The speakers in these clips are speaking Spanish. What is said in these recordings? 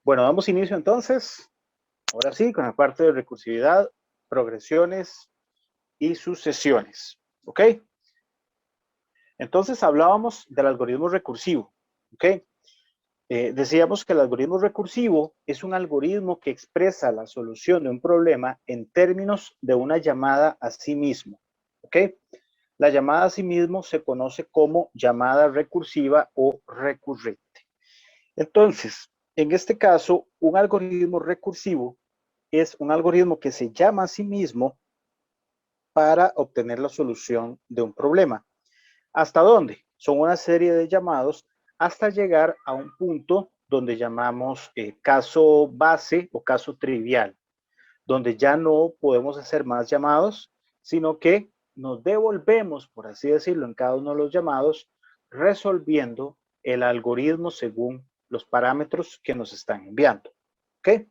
Bueno, damos inicio entonces, ahora sí, con la parte de recursividad, progresiones y sucesiones. ¿Ok? Entonces hablábamos del algoritmo recursivo. ¿Ok? Decíamos que el algoritmo recursivo es un algoritmo que expresa la solución de un problema en términos de una llamada a sí mismo. ¿Ok? La llamada a sí mismo se conoce como llamada recursiva o recurrente. Entonces, en este caso, un algoritmo recursivo es un algoritmo que se llama a sí mismo para obtener la solución de un problema. ¿Hasta dónde? Son una serie de llamados hasta llegar a un punto donde llamamos caso base o caso trivial, donde ya no podemos hacer más llamados, sino que nos devolvemos, por así decirlo, en cada uno de los llamados, resolviendo el algoritmo según los parámetros que nos están enviando. ¿Ok?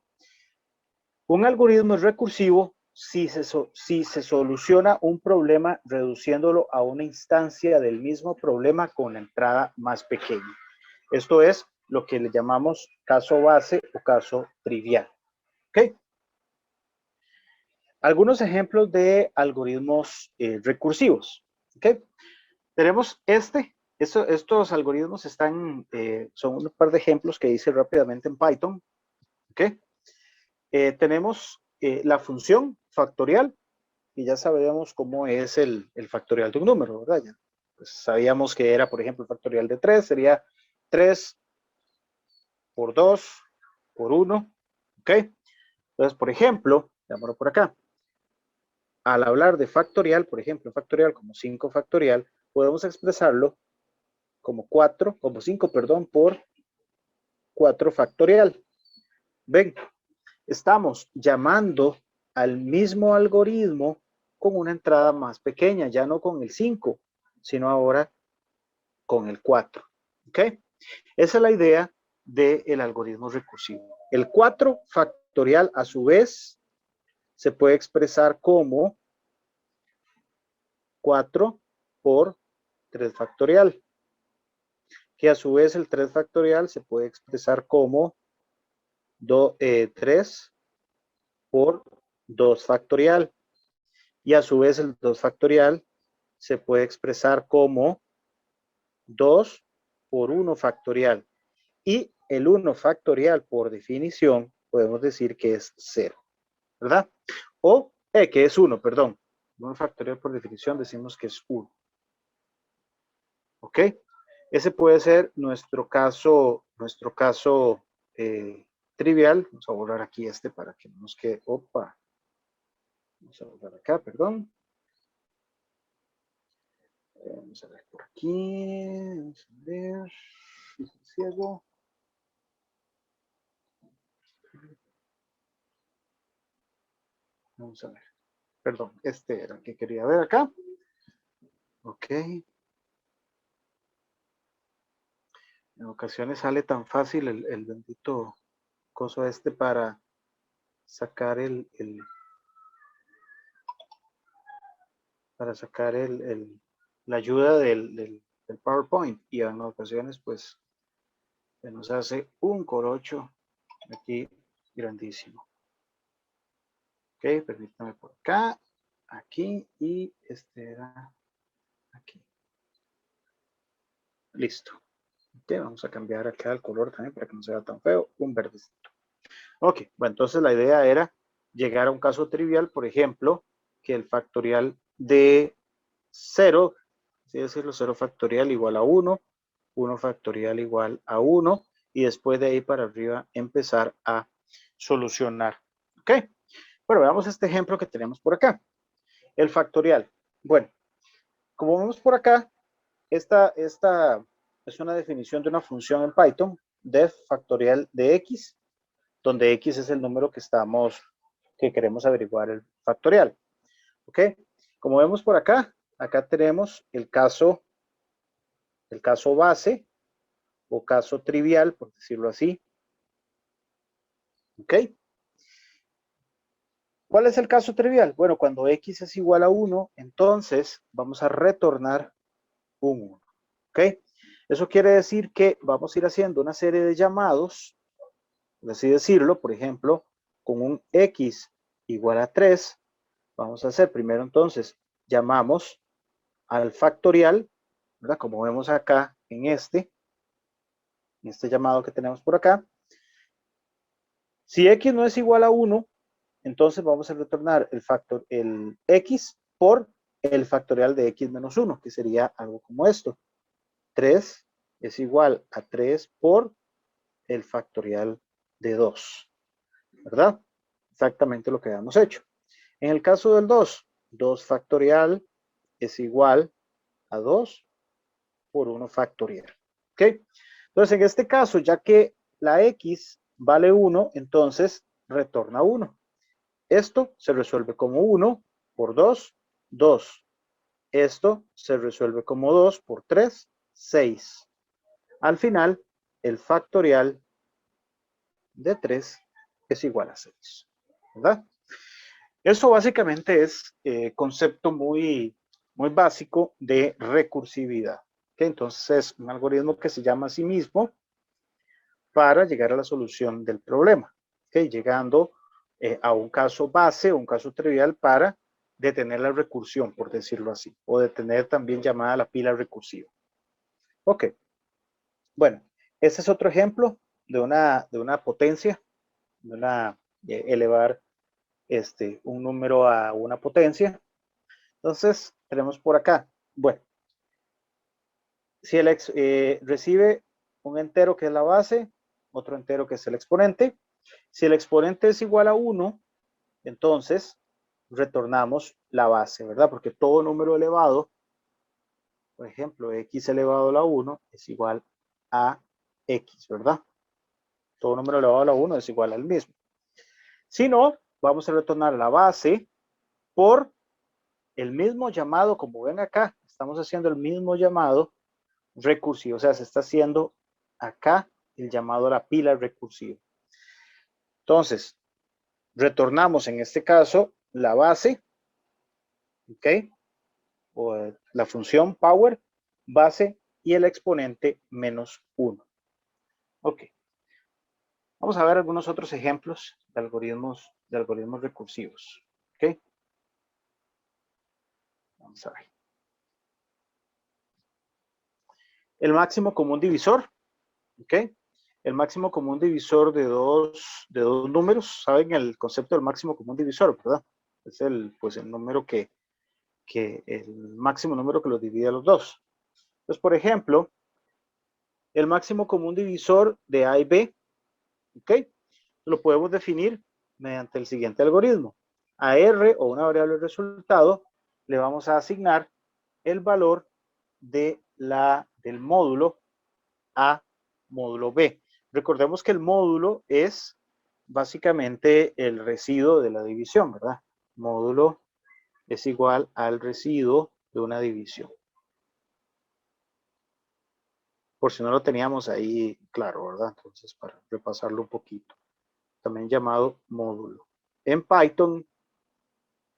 Un algoritmo es recursivo si se soluciona un problema reduciéndolo a una instancia del mismo problema con la entrada más pequeña. Esto es lo que le llamamos caso base o caso trivial. ¿Ok? Algunos ejemplos de algoritmos recursivos. ¿Ok? Tenemos estos algoritmos son un par de ejemplos que hice rápidamente en Python. ¿Ok? Tenemos la función factorial, y ya sabíamos cómo es el factorial de un número, ¿verdad? Ya, pues sabíamos que era, por ejemplo, el factorial de 3 sería 3 por 2 por 1, ¿ok? Entonces, por ejemplo, veámoslo por acá. Al hablar de factorial, por ejemplo, factorial como 5 factorial, podemos expresarlo como 4, como 5, perdón, por 4 factorial. Ven, estamos llamando al mismo algoritmo con una entrada más pequeña, ya no con el 5, sino ahora con el 4. ¿Ok? Esa es la idea del algoritmo recursivo. El 4 factorial, a su vez, se puede expresar como 4 por 3 factorial, que a su vez el 3 factorial se puede expresar como 3 por 2 factorial, y a su vez el 2 factorial se puede expresar como 2 por 1 factorial. Y el 1 factorial, por definición, podemos decir que es 0, ¿verdad? O que es 1, perdón. 1 factorial, por definición, decimos que es 1. ¿Ok? Ese puede ser nuestro caso trivial. Vamos a borrar aquí para que no nos quede. Opa. Vamos a borrar acá, perdón. Vamos a ver por aquí. Vamos a ver. Ciego. Vamos a ver. Perdón, este era el que quería ver acá. Ok. En ocasiones sale tan fácil el bendito coso para sacar la ayuda del PowerPoint, y en ocasiones pues se nos hace un corocho aquí grandísimo. Ok, permítame por acá, aquí, y este era aquí. Listo. Ok, vamos a cambiar acá el color también para que no sea tan feo, un verdecito. Ok, bueno, entonces la idea era llegar a un caso trivial, por ejemplo, que el factorial de 0, así decirlo, 0 factorial igual a 1, 1 factorial igual a 1, y después de ahí para arriba empezar a solucionar. Ok, bueno, veamos este ejemplo que tenemos por acá. El factorial. Bueno, como vemos por acá, esta es una definición de una función en Python, def factorial de x, donde x es el número que queremos averiguar el factorial. ¿Ok? Como vemos por acá, acá tenemos el caso base o caso trivial, por decirlo así. ¿Ok? ¿Cuál es el caso trivial? Bueno, cuando x es igual a 1, entonces vamos a retornar un 1. ¿Ok? Eso quiere decir que vamos a ir haciendo una serie de llamados por así decirlo, por ejemplo, con un x igual a 3, vamos a hacer primero entonces, llamamos al factorial, ¿verdad? Como vemos acá en este llamado que tenemos por acá. Si x no es igual a 1, entonces vamos a retornar el x por el factorial de x menos 1, que sería algo como esto. 3 es igual a 3 por el factorial de 2, ¿verdad? Exactamente lo que habíamos hecho. En el caso del 2, 2 factorial es igual a 2 por 1 factorial. ¿Ok? Entonces, en este caso, ya que la x vale 1, entonces retorna 1. Esto se resuelve como 1 por 2, 2. Esto se resuelve como 2 por 3, 6. Al final, el factorial de 3 es igual a 6, ¿verdad? Eso básicamente es concepto muy básico de recursividad. ¿Okay? Entonces es un algoritmo que se llama a sí mismo para llegar a la solución del problema. ¿Okay? Llegando a un caso base o un caso trivial para detener la recursión, por decirlo así, o detener también llamada la pila recursiva. Ok, bueno, este es otro ejemplo de una potencia, de elevar un número a una potencia. Entonces, tenemos por acá, bueno, si el recibe un entero que es la base, otro entero que es el exponente. Si el exponente es igual a 1, entonces retornamos la base, ¿verdad? Porque todo número elevado, por ejemplo, x elevado a la 1 es igual a x, ¿verdad? Todo número elevado a la 1 es igual al mismo. Si no, vamos a retornar la base por el mismo llamado, como ven acá, estamos haciendo el mismo llamado recursivo, o sea, se está haciendo acá el llamado a la pila recursiva. Entonces, retornamos en este caso la base, ¿ok? O la función power, base y el exponente menos 1. Ok. Vamos a ver algunos otros ejemplos de algoritmos recursivos. ¿Ok? Vamos a ver. El máximo común divisor. ¿Ok? El máximo común divisor de dos números. ¿Saben el concepto del máximo común divisor, verdad? Es el número el máximo número que los divide a los dos. Entonces, por ejemplo, el máximo común divisor de A y B, ¿ok? Lo podemos definir mediante el siguiente algoritmo. A R, o una variable resultado, le vamos a asignar el valor del módulo A módulo B. Recordemos que el módulo es básicamente el residuo de la división, ¿verdad? Módulo es igual al residuo de una división. Por si no lo teníamos ahí claro, ¿verdad? Entonces, para repasarlo un poquito. También llamado módulo. En Python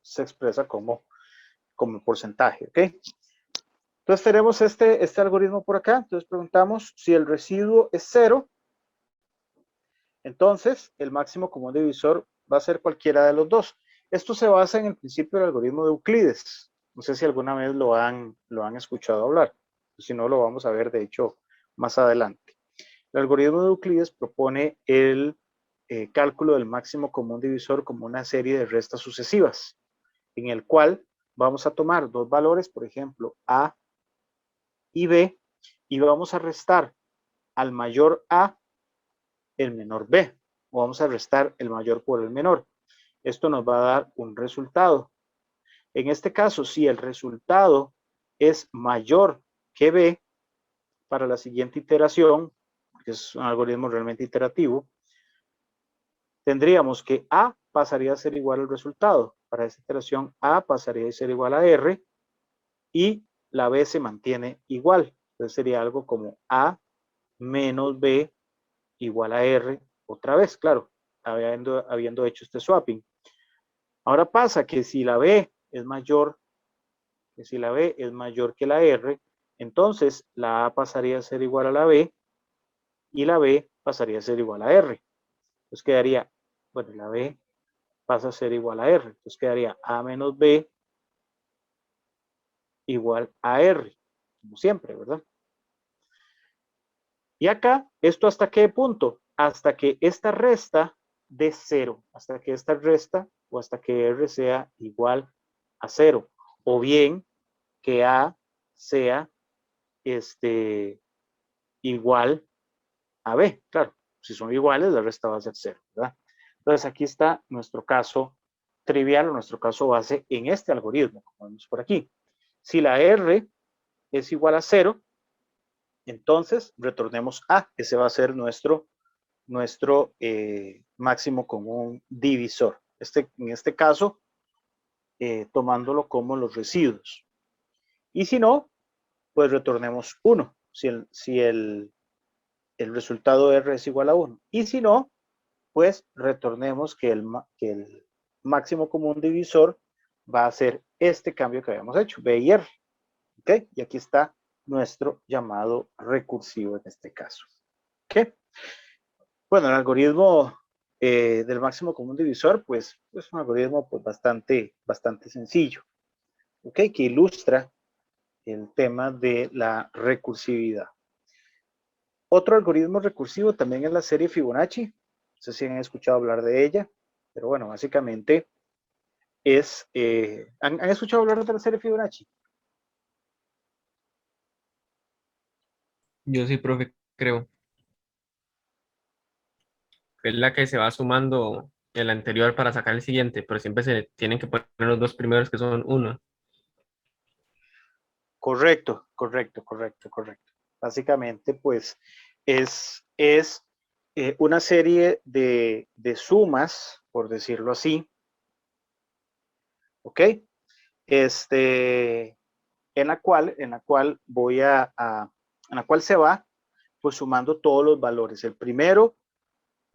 se expresa como porcentaje, ¿ok? Entonces tenemos este algoritmo por acá. Entonces preguntamos si el residuo es 0. Entonces, el máximo común divisor va a ser cualquiera de los dos. Esto se basa en el principio del algoritmo de Euclides. No sé si alguna vez lo han escuchado hablar. Si no, lo vamos a ver, de hecho, más adelante. El algoritmo de Euclides propone el cálculo del máximo común divisor como una serie de restas sucesivas, en el cual vamos a tomar dos valores, por ejemplo, A y B, y vamos a restar al mayor A el menor B, o vamos a restar el mayor por el menor. Esto nos va a dar un resultado. En este caso, si el resultado es mayor que B, para la siguiente iteración, que es un algoritmo realmente iterativo, tendríamos que A pasaría a ser igual al resultado. Para esta iteración, A pasaría a ser igual a R y la B se mantiene igual. Entonces sería algo como A menos B igual a R otra vez, claro, habiendo hecho este swapping. Ahora pasa que si la B es mayor que la R, entonces la A pasaría a ser igual a la B y la B pasaría a ser igual a R. Entonces quedaría, bueno, la B pasa a ser igual a R. Entonces quedaría A menos B igual a R, como siempre, ¿verdad? Y acá, ¿esto hasta qué punto? Hasta que esta resta de 0, hasta que esta resta o hasta que R sea igual a 0, o bien que A sea igual a B. Claro, si son iguales, la resta va a ser 0, ¿verdad? Entonces aquí está nuestro caso trivial o nuestro caso base en este algoritmo, como vemos por aquí. Si la R es igual a 0, entonces retornemos A. Ese va a ser nuestro máximo común divisor. En este caso, tomándolo como los residuos. Y si no, pues retornemos 1, si el resultado R es igual a 1. Y si no, pues retornemos que el máximo común divisor va a ser este cambio que habíamos hecho, B y R. ¿Ok? Y aquí está nuestro llamado recursivo en este caso. ¿Ok? Bueno, el algoritmo del máximo común divisor, pues es un algoritmo pues, bastante sencillo, ¿ok? Que ilustra el tema de la recursividad. Otro algoritmo recursivo también es la serie Fibonacci. No sé si han escuchado hablar de ella, pero bueno, básicamente es... ¿han escuchado hablar de la serie Fibonacci? Yo sí, profe, creo. Es la que se va sumando el anterior para sacar el siguiente, pero siempre se tienen que poner los dos primeros que son uno. Correcto, correcto, correcto, correcto. Básicamente, pues es una serie de sumas, por decirlo así, ¿ok? Este, en la cual en la cual se va, pues sumando todos los valores. El primero,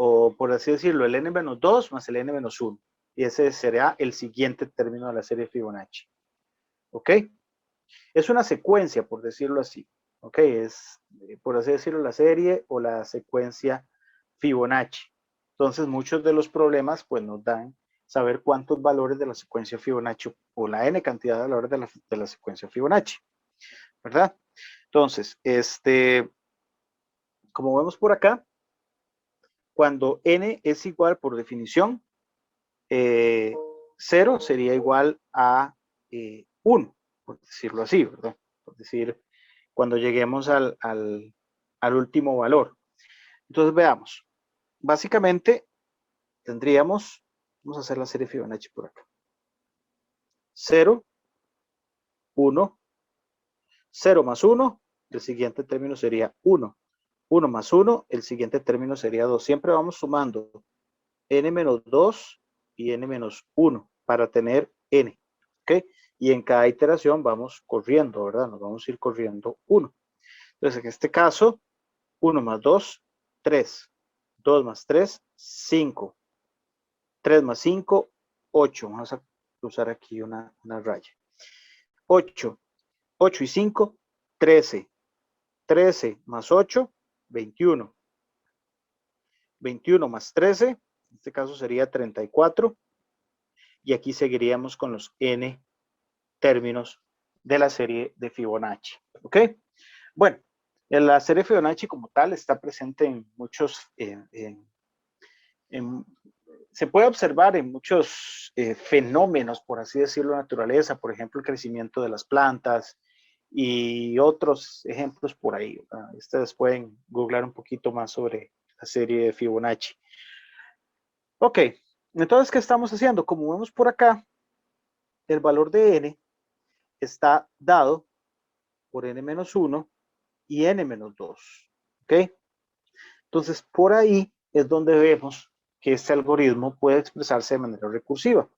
o por así decirlo, el n-2 más el n-1. Y ese será el siguiente término de la serie Fibonacci, ¿ok? Es una secuencia, por decirlo así. ¿Ok? Es, por así decirlo, la serie o la secuencia Fibonacci. Entonces, muchos de los problemas, pues, nos dan saber cuántos valores de la secuencia Fibonacci o la n cantidad de valores de la secuencia Fibonacci, ¿verdad? Entonces, como vemos por acá, cuando n es igual por definición, 0 sería igual a 1, por decirlo así, ¿verdad? Por decir, cuando lleguemos al último valor. Entonces veamos, básicamente tendríamos, vamos a hacer la serie Fibonacci por acá, 0, 1, 0 más 1, el siguiente término sería 1, 1 más 1, el siguiente término sería 2. Siempre vamos sumando n-2 y n-1 para tener n, ¿ok? Y en cada iteración vamos corriendo, ¿verdad? Nos vamos a ir corriendo 1. Entonces, en este caso, 1 más 2, 3. 2 más 3, 5. 3 más 5, 8. Vamos a usar aquí una raya. 8. 8 y 5, 13. 13 más 8, 21. 21 más 13, en este caso sería 34. Y aquí seguiríamos con los n términos de la serie de Fibonacci. ¿Ok? Bueno, la serie Fibonacci como tal está presente en muchos, se puede observar en muchos fenómenos, por así decirlo, de naturaleza, por ejemplo, el crecimiento de las plantas y otros ejemplos por ahí. Ustedes pueden googlear un poquito más sobre la serie de Fibonacci. Ok, entonces, ¿qué estamos haciendo? Como vemos por acá, el valor de n está dado por n-1 y n-2. ¿Ok? Entonces, por ahí es donde vemos que este algoritmo puede expresarse de manera recursiva,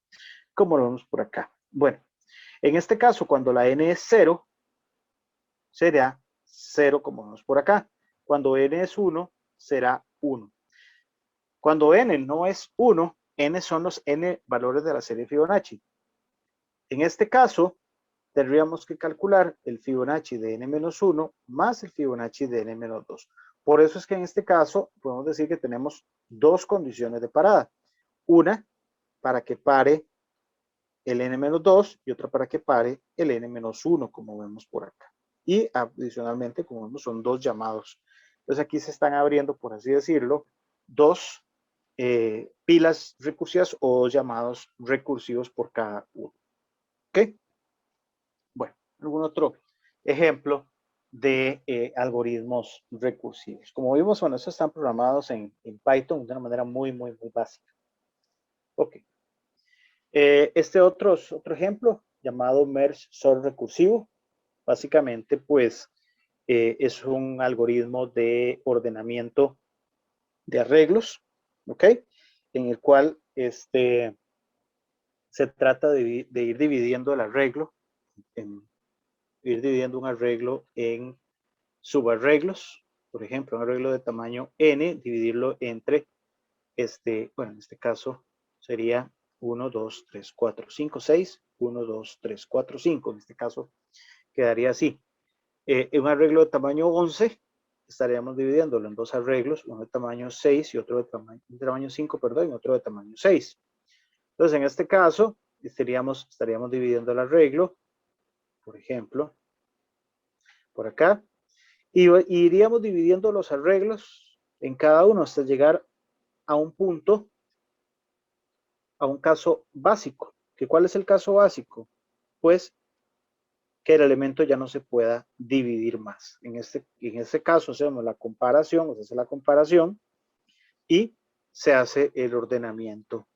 como lo vemos por acá. Bueno, en este caso, cuando la n es 0, será 0 como vemos por acá. Cuando n es 1, será 1. Cuando n no es 1, n son los n valores de la serie Fibonacci. En este caso, tendríamos que calcular el Fibonacci de n-1 más el Fibonacci de n-2. Por eso es que en este caso podemos decir que tenemos dos condiciones de parada. Una para que pare el n-2 y otra para que pare el n-1, como vemos por acá. Y adicionalmente, como vemos, son dos llamados. Entonces aquí se están abriendo, por así decirlo, dos pilas recursivas o dos llamados recursivos por cada uno. ¿Ok? Bueno, algún otro ejemplo de algoritmos recursivos. Como vimos, bueno, estos están programados en Python de una manera muy básica. Ok. Este otro ejemplo llamado Merge Sort recursivo, básicamente pues es un algoritmo de ordenamiento de arreglos, ¿ok? En el cual se trata de ir dividiendo el arreglo, ir dividiendo un arreglo en subarreglos, por ejemplo, un arreglo de tamaño n, dividirlo entre, bueno, en este caso sería 1, 2, 3, 4, 5, 6, 1, 2, 3, 4, 5, en este caso quedaría así. En un arreglo de tamaño 11, estaríamos dividiéndolo en dos arreglos, uno de tamaño 6 y otro de tamaño 5, perdón, y otro de tamaño 6. Entonces, en este caso, estaríamos dividiendo el arreglo, por ejemplo, por acá, y iríamos dividiendo los arreglos en cada uno hasta llegar a un punto, a un caso básico. ¿Cuál es el caso básico? Pues que el elemento ya no se pueda dividir más. En este caso hacemos la comparación, se hace la comparación y se hace el ordenamiento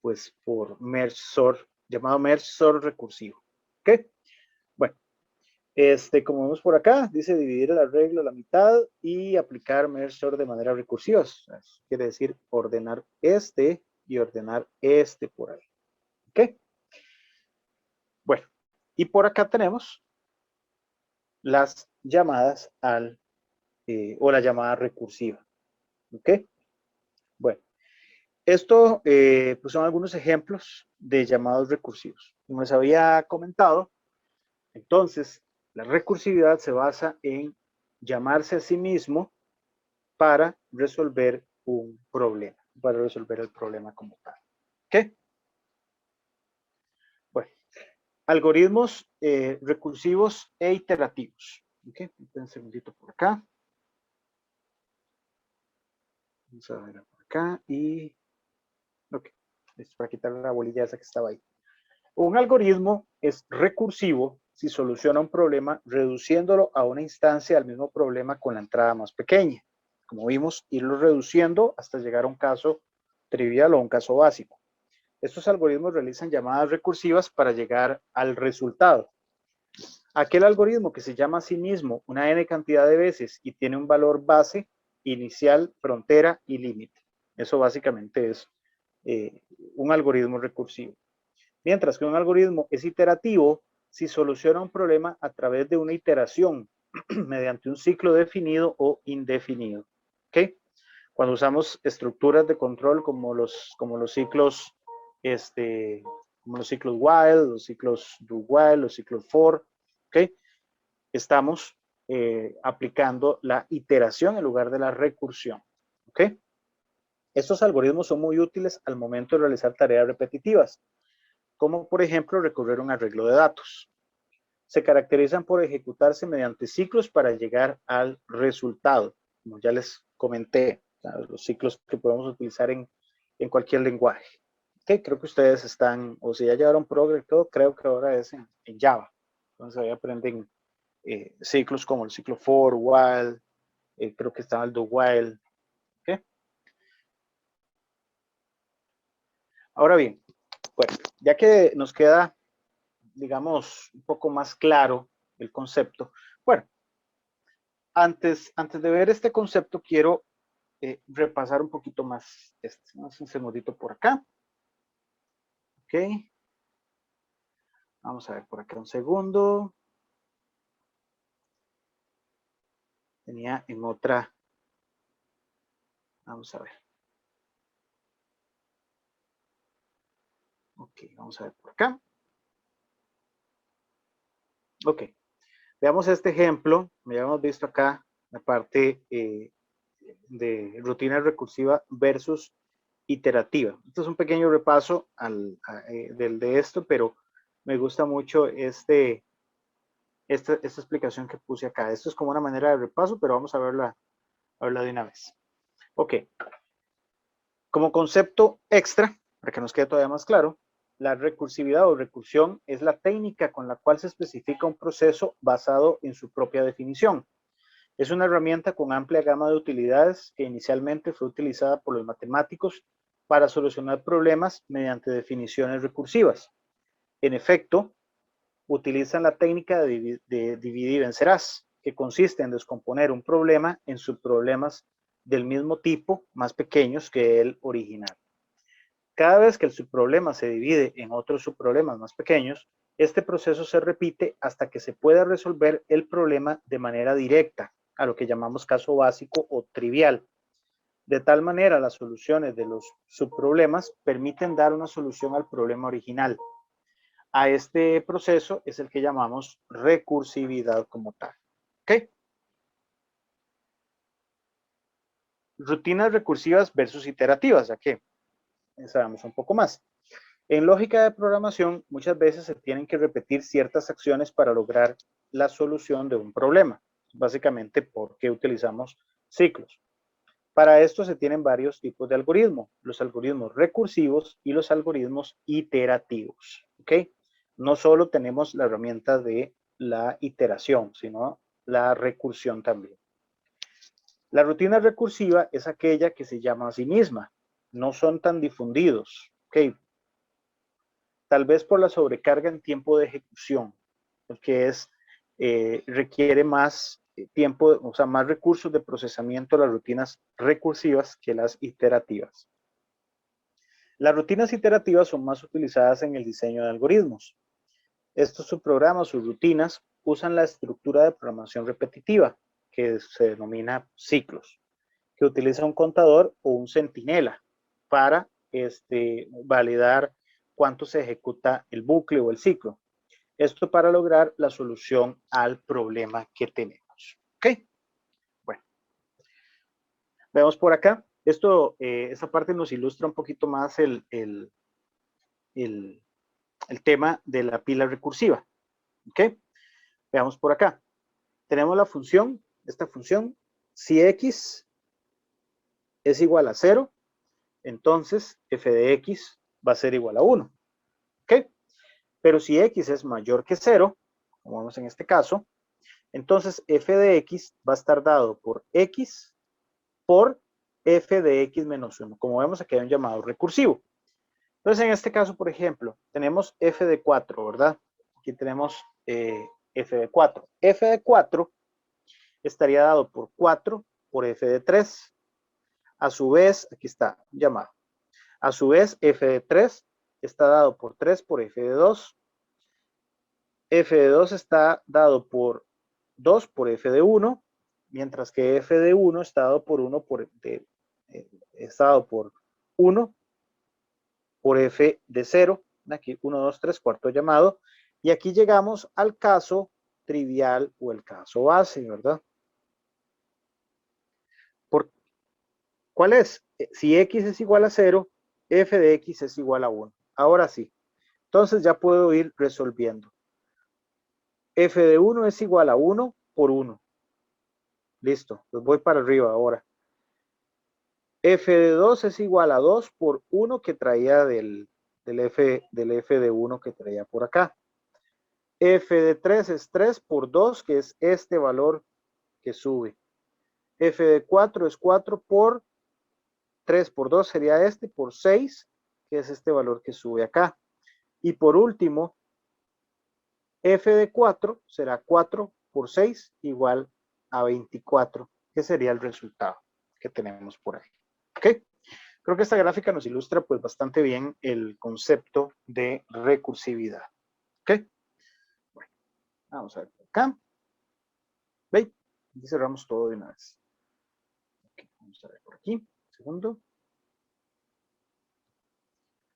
pues por merge sort, llamado merge sort recursivo. ¿Ok? Bueno, como vemos por acá, dice dividir el arreglo a la mitad y aplicar merge sort de manera recursiva. Eso quiere decir ordenar y ordenar por ahí. ¿Ok? Bueno, y por acá tenemos las llamadas o la llamada recursiva. ¿Ok? Bueno, esto pues son algunos ejemplos de llamados recursivos. Como les había comentado, entonces la recursividad se basa en llamarse a sí mismo para resolver un problema, para resolver el problema como tal. ¿Ok? Bueno, algoritmos recursivos e iterativos. ¿Ok? Un segundito por acá. Vamos a ver por acá y... Ok, es para quitar la bolilla esa que estaba ahí. Un algoritmo es recursivo si soluciona un problema reduciéndolo a una instancia del mismo problema con la entrada más pequeña. Como vimos, irlo reduciendo hasta llegar a un caso trivial o un caso básico. Estos algoritmos realizan llamadas recursivas para llegar al resultado. Aquel algoritmo que se llama a sí mismo una n cantidad de veces y tiene un valor base, inicial, frontera y límite. Eso básicamente es un algoritmo recursivo. Mientras que un algoritmo es iterativo si soluciona un problema a través de una iteración mediante un ciclo definido o indefinido. ¿Okay? Cuando usamos estructuras de control como los ciclos como los ciclos while, los ciclos do while, los ciclos for, ¿okay? Estamos aplicando la iteración en lugar de la recursión. ¿Okay? Estos algoritmos son muy útiles al momento de realizar tareas repetitivas, como por ejemplo recorrer un arreglo de datos. Se caracterizan por ejecutarse mediante ciclos para llegar al resultado, como ya les comenté, los ciclos que podemos utilizar en cualquier lenguaje. Okay, creo que ustedes están, o si ya llevaron Progress, creo que ahora es en Java. Entonces ahí aprenden ciclos como el ciclo for, while, creo que estaba el do while. ¿Okay? Ahora bien, bueno, ya que nos queda, digamos, un poco más claro el concepto, bueno, antes de ver este concepto, quiero repasar un poquito más Vamos un segundito por acá. Ok. Vamos a ver por acá un segundo. Tenía en otra. Vamos a ver. Ok, vamos a ver por acá. Ok. Veamos este ejemplo. Ya hemos visto acá la parte de rutina recursiva versus iterativa. Esto es un pequeño repaso de esto, pero me gusta mucho esta explicación que puse acá. Esto es como una manera de repaso, pero vamos a verla de una vez. Ok. Como concepto extra, para que nos quede todavía más claro, la recursividad o recursión es la técnica con la cual se especifica un proceso basado en su propia definición. Es una herramienta con amplia gama de utilidades que inicialmente fue utilizada por los matemáticos para solucionar problemas mediante definiciones recursivas. En efecto, utilizan la técnica de dividir y vencerás, que consiste en descomponer un problema en subproblemas del mismo tipo, más pequeños que el original. Cada vez que el subproblema se divide en otros subproblemas más pequeños, este proceso se repite hasta que se pueda resolver el problema de manera directa, a lo que llamamos caso básico o trivial. De tal manera, las soluciones de los subproblemas permiten dar una solución al problema original. A este proceso es el que llamamos recursividad como tal. ¿Ok? Rutinas recursivas versus iterativas, ya que sabemos un poco más. En lógica de programación, muchas veces se tienen que repetir ciertas acciones para lograr la solución de un problema. Básicamente porque utilizamos ciclos. Para esto se tienen varios tipos de algoritmos, los algoritmos recursivos y los algoritmos iterativos. ¿Ok? No solo tenemos la herramienta de la iteración, sino la recursión también. La rutina recursiva es aquella que se llama a sí misma. No son tan difundidos. ¿Ok? Tal vez por la sobrecarga en tiempo de ejecución, porque requiere más tiempo, o sea, más recursos de procesamiento de las rutinas recursivas que las iterativas. Las rutinas iterativas son más utilizadas en el diseño de algoritmos. Estos subprogramas o rutinas usan la estructura de programación repetitiva, que se denomina ciclos, que utiliza un contador o un centinela para validar cuánto se ejecuta el bucle o el ciclo. Esto para lograr la solución al problema que tenemos. ¿Ok? Bueno, vemos por acá. Esta parte nos ilustra un poquito más el tema de la pila recursiva. ¿Ok? Veamos por acá. Tenemos la función, esta función, si x es igual a 0, entonces f de x va a ser igual a 1. ¿Ok? Pero si x es mayor que 0, como vemos en este caso, entonces f de x va a estar dado por x por f de x menos 1. Como vemos, aquí hay un llamado recursivo. Entonces, en este caso, por ejemplo, tenemos f de 4, ¿verdad? Aquí tenemos f de 4. F de 4 estaría dado por 4 por f de 3. A su vez, aquí está llamado. A su vez, f de 3 está dado por 3 por f de 2. F de 2 está dado por 2 por f de 1, mientras que f de 1 está dado por 1 está dado por 1 por f de 0. Aquí 1, 2, 3, cuarto llamado. Y aquí llegamos al caso trivial o el caso base, ¿verdad? ¿Cuál es? Si x es igual a 0, f de x es igual a 1. Ahora sí. Entonces ya puedo ir resolviendo. F de 1 es igual a 1 por 1. Listo. Pues voy para arriba ahora. F de 2 es igual a 2 por 1 que traía del F de 1 que traía por acá. F de 3 es 3 por 2, que es este valor que sube. F de 4 es 4 por 3 por 2 sería este, por 6, que es este valor que sube acá. Y por último, f de 4 será 4 por 6 igual a 24, que sería el resultado que tenemos por ahí. ¿Ok? Creo que esta gráfica nos ilustra pues bastante bien el concepto de recursividad. ¿Ok? Bueno, vamos a ver por acá. ¿Veis? Aquí cerramos todo de una vez. Okay, vamos a ver por aquí. Un segundo.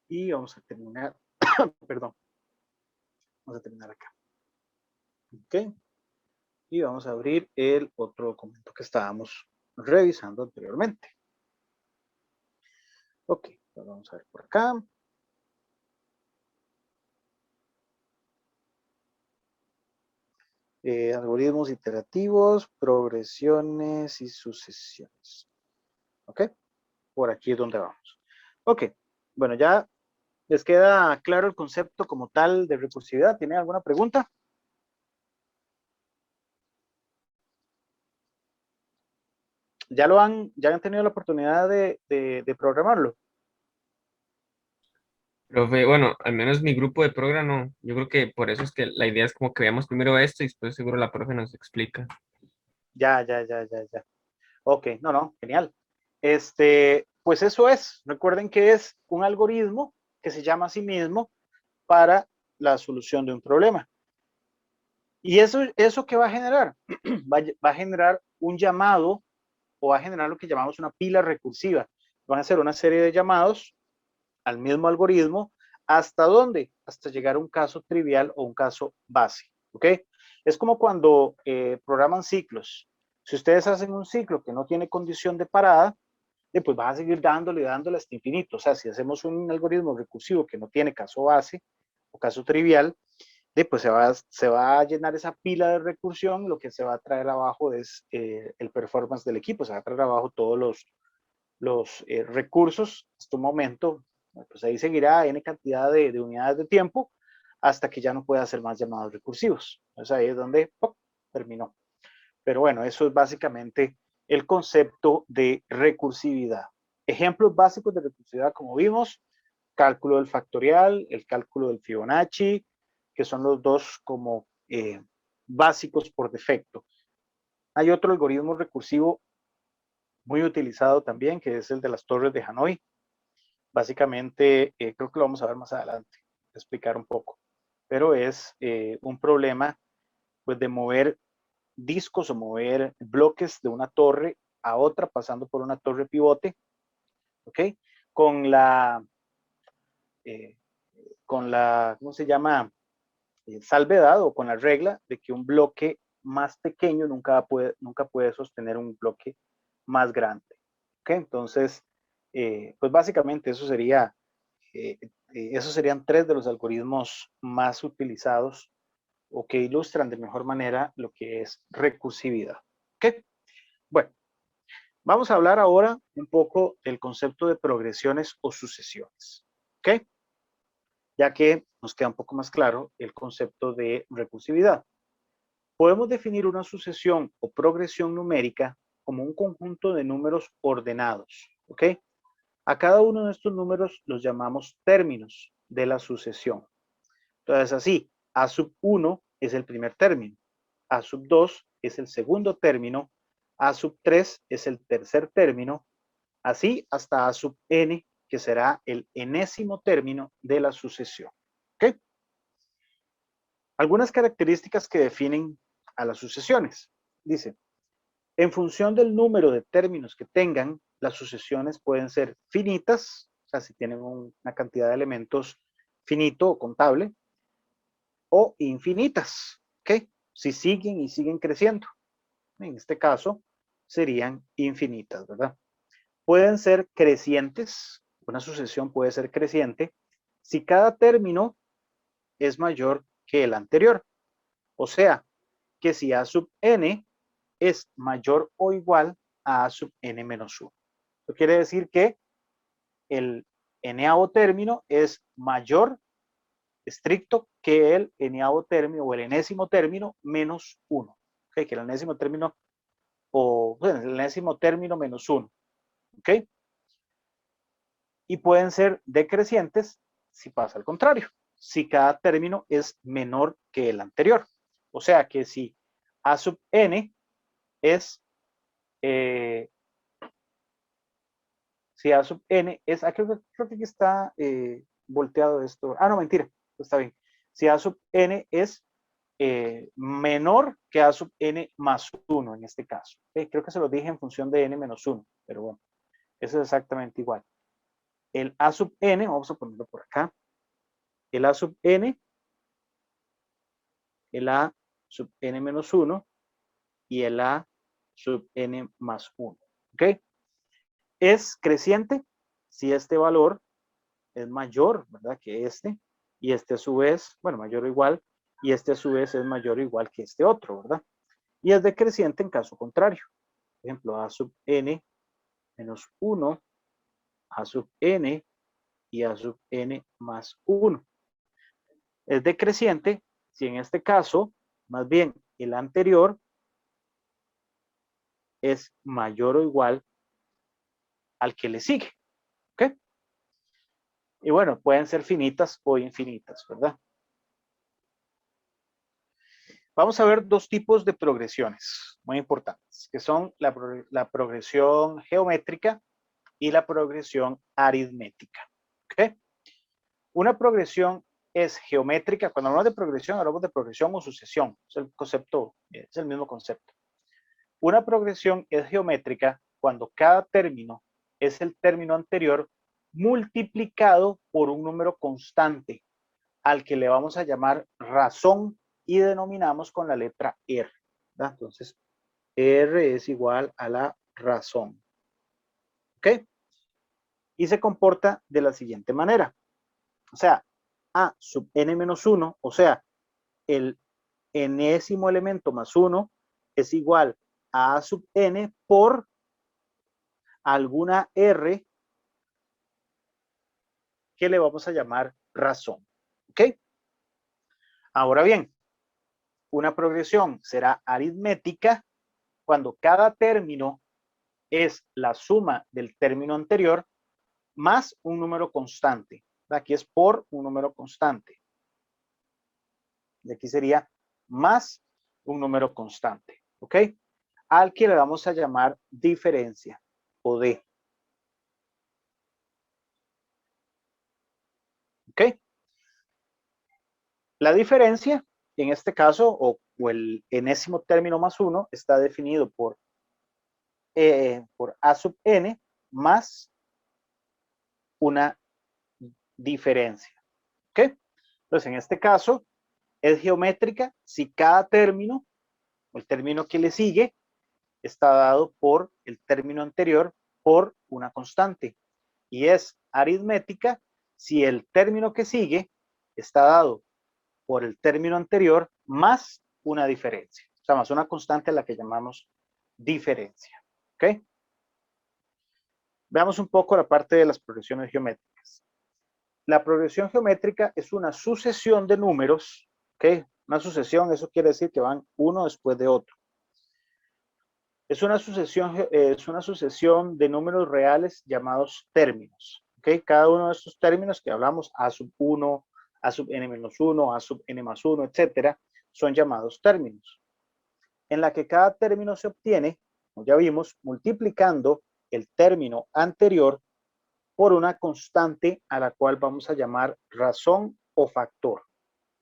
Y vamos a terminar. Perdón. Vamos a terminar acá. ¿Ok? Y vamos a abrir el otro documento que estábamos revisando anteriormente. Ok, vamos a ver por acá. Algoritmos iterativos, progresiones y sucesiones. Ok, por aquí es donde vamos. Ok, bueno, ya les queda claro el concepto como tal de recursividad. ¿Tienen alguna pregunta? ¿Ya han tenido la oportunidad de programarlo? Profe, bueno, al menos mi grupo de programa no. Yo creo que por eso es que la idea es como que veamos primero esto y después seguro la profe nos explica. Ya. Ok, no, genial. Pues eso es. Recuerden que es un algoritmo que se llama a sí mismo para la solución de un problema. ¿Y eso qué va a generar? Va a generar un llamado o va a generar lo que llamamos una pila recursiva. Van a ser una serie de llamados al mismo algoritmo. ¿Hasta dónde? Hasta llegar a un caso trivial o un caso base. ¿Ok? Es como cuando programan ciclos. Si ustedes hacen un ciclo que no tiene condición de parada, pues van a seguir dándole hasta infinito. O sea, si hacemos un algoritmo recursivo que no tiene caso base o caso trivial, pues se va a llenar esa pila de recursión. Lo que se va a traer abajo es el performance del equipo. Se va a traer abajo todos los recursos. Hasta un momento, pues ahí seguirá n cantidad de unidades de tiempo hasta que ya no pueda hacer más llamados recursivos. Entonces ahí es donde ¡pum! Terminó. Pero bueno, eso es básicamente el concepto de recursividad. Ejemplos básicos de recursividad, como vimos, cálculo del factorial, el cálculo del Fibonacci, que son los dos como básicos por defecto. Hay otro algoritmo recursivo muy utilizado también, que es el de las torres de Hanoi. Básicamente, creo que lo vamos a ver más adelante, explicar un poco, pero es un problema pues, de mover discos o mover bloques de una torre a otra pasando por una torre pivote, ¿ok? Con la, eh, ¿cómo se llama? Salvedad o con la regla de que un bloque más pequeño nunca puede sostener un bloque más grande, ¿ok? Entonces, pues básicamente esos serían tres de los algoritmos más utilizados o que ilustran de mejor manera lo que es recursividad, ¿ok? Bueno, vamos a hablar ahora un poco del concepto de progresiones o sucesiones, ¿ok? Ya que nos queda un poco más claro el concepto de recursividad. Podemos definir una sucesión o progresión numérica como un conjunto de números ordenados, ¿ok? A cada uno de estos números los llamamos términos de la sucesión. Entonces, así, A sub 1 es el primer término, A sub 2 es el segundo término, A sub 3 es el tercer término, así hasta A sub n, que será el enésimo término de la sucesión. ¿Ok? Algunas características que definen a las sucesiones. Dice, en función del número de términos que tengan, las sucesiones pueden ser finitas, o sea, si tienen una cantidad de elementos finito o contable, o infinitas, ¿ok? Si siguen y siguen creciendo. En este caso, serían infinitas, ¿verdad? Pueden ser crecientes, una sucesión puede ser creciente, si cada término es mayor que el anterior. O sea, que si A sub n es mayor o igual a A sub n menos 1. Eso quiere decir que el n-avo término es mayor estricto que el n-avo término o el enésimo término menos 1. ¿Okay? Que el enésimo término o bueno, el enésimo término menos 1. ¿Ok? Y pueden ser decrecientes si pasa al contrario, si cada término es menor que el anterior. O sea que si A sub n es, si A sub n es, creo que aquí está volteado esto. Ah, no, mentira, está bien. Si A sub n es menor que A sub n más 1 en este caso. Creo que se lo dije en función de n menos 1, pero bueno, eso es exactamente igual. El A sub n, vamos a ponerlo por acá, el A sub n, el A sub n menos 1 y el A sub n más 1. ¿Ok? Es creciente si este valor es mayor, ¿verdad? Que este, y este a su vez, bueno, mayor o igual, y este a su vez es mayor o igual que este otro, ¿verdad? Y es decreciente en caso contrario. Por ejemplo, A sub n menos 1, A sub n y A sub n más 1. Es decreciente si en este caso, más bien, el anterior es mayor o igual al que le sigue. ¿Ok? Y bueno, pueden ser finitas o infinitas, ¿verdad? Vamos a ver dos tipos de progresiones muy importantes, que son la progresión geométrica y la progresión aritmética. ¿Ok? Una progresión es geométrica. Cuando hablamos de progresión, hablamos de progresión o sucesión. Es el concepto, es el mismo concepto. Una progresión es geométrica cuando cada término es el término anterior multiplicado por un número constante al que le vamos a llamar razón y denominamos con la letra R. ¿verdad? Entonces, R es igual a la razón. ¿Ok? Y se comporta de la siguiente manera. O sea, A sub n menos 1, o sea, el enésimo elemento más 1 es igual a A sub n por alguna R que le vamos a llamar razón. ¿Ok? Ahora bien, una progresión será aritmética cuando cada término es la suma del término anterior más un número constante. Aquí es por un número constante. Y aquí sería más un número constante. ¿Ok? Al que le vamos a llamar diferencia o D. ¿Ok? La diferencia, en este caso, o el enésimo término más 1, está definido por A sub n más una diferencia. ¿Ok? Entonces, en este caso, es geométrica si cada término, o el término que le sigue, está dado por el término anterior por una constante. Y es aritmética si el término que sigue está dado por el término anterior más una diferencia. O sea, más una constante a la que llamamos diferencia. ¿Ok? Veamos un poco la parte de las progresiones geométricas. La progresión geométrica es una sucesión de números, ¿ok? Una sucesión, eso quiere decir que van uno después de otro. Es una sucesión de números reales llamados términos, ¿ok? Cada uno de estos términos que hablamos, A sub 1, A sub n menos 1, A sub n más 1, etcétera, son llamados términos. En la que cada término se obtiene, como ya vimos, multiplicando el término anterior por una constante a la cual vamos a llamar razón o factor.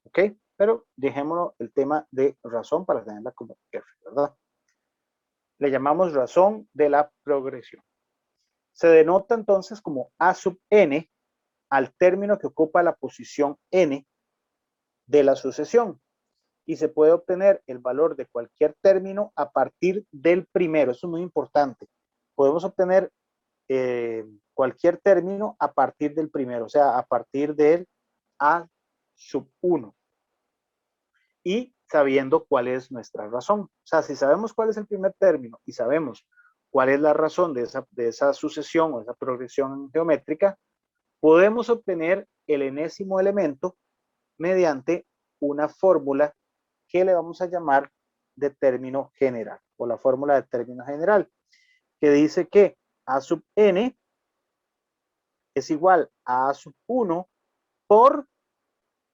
¿Ok? Pero dejémoslo el tema de razón para tenerla como F, ¿verdad? Le llamamos razón de la progresión. Se denota entonces como A sub n al término que ocupa la posición n de la sucesión. Y se puede obtener el valor de cualquier término a partir del primero. Eso es muy importante. Podemos obtener cualquier término a partir del primero, o sea, a partir del A sub 1. Y sabiendo cuál es nuestra razón. O sea, si sabemos cuál es el primer término y sabemos cuál es la razón de esa sucesión o esa progresión geométrica, podemos obtener el enésimo elemento mediante una fórmula que le vamos a llamar de término general o la fórmula de término general, que dice que A sub n es igual a A sub 1 por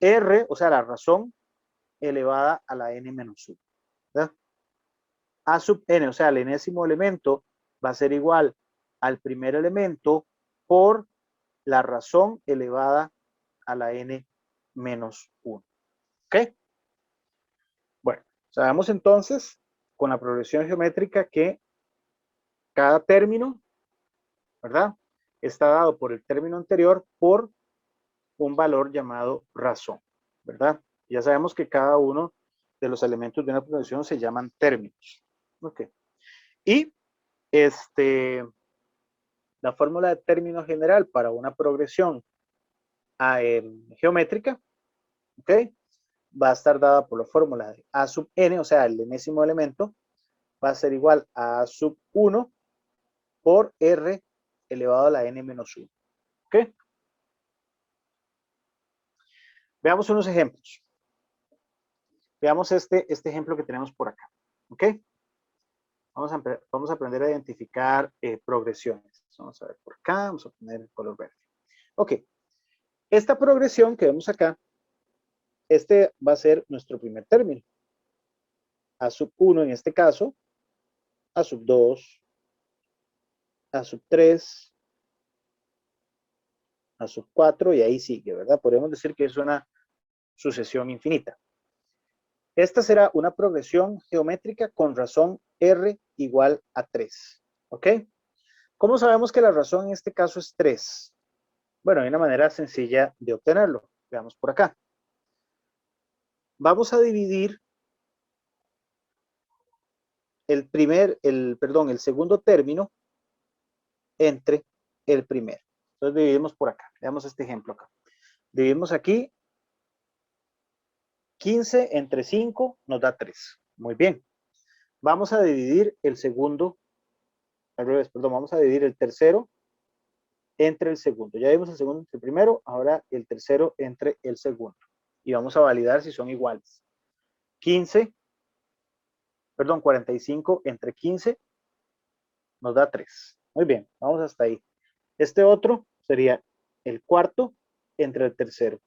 R, o sea, la razón elevada a la n menos 1. ¿verdad? A sub n, o sea, el enésimo elemento va a ser igual al primer elemento por la razón elevada a la n menos 1. ¿Ok? Bueno, sabemos entonces con la progresión geométrica que cada término, ¿verdad? Está dado por el término anterior por un valor llamado razón, ¿verdad? Ya sabemos que cada uno de los elementos de una progresión se llaman términos. Ok. Y la fórmula de término general para una progresión geométrica, ¿ok? Va a estar dada por la fórmula de A sub n, o sea, el enésimo elemento, va a ser igual a A sub 1 por R elevado a la n menos 1, ¿ok? Veamos unos ejemplos. Veamos este ejemplo que tenemos por acá, ¿ok? Vamos a aprender a identificar progresiones. Vamos a ver por acá, vamos a poner el color verde. Ok, esta progresión que vemos acá, este va a ser nuestro primer término. A sub 1 en este caso, A sub 2, A sub 3, A sub 4 y ahí sigue, ¿verdad? Podemos decir que es una sucesión infinita. Esta será una progresión geométrica con razón R igual a 3, ¿ok? ¿Cómo sabemos que la razón en este caso es 3? Bueno, hay una manera sencilla de obtenerlo. Veamos por acá. Vamos a dividir el segundo término entre el primero. Entonces dividimos por acá. Veamos este ejemplo acá. Dividimos aquí 15 entre 5 nos da 3. Muy bien. Vamos a dividir el segundo, al revés, perdón, vamos a dividir el tercero entre el segundo. Ya vimos el segundo entre el primero, ahora el tercero entre el segundo. Y vamos a validar si son iguales. 45 entre 15 nos da 3. Muy bien, vamos hasta ahí. Este otro sería el cuarto entre el tercero.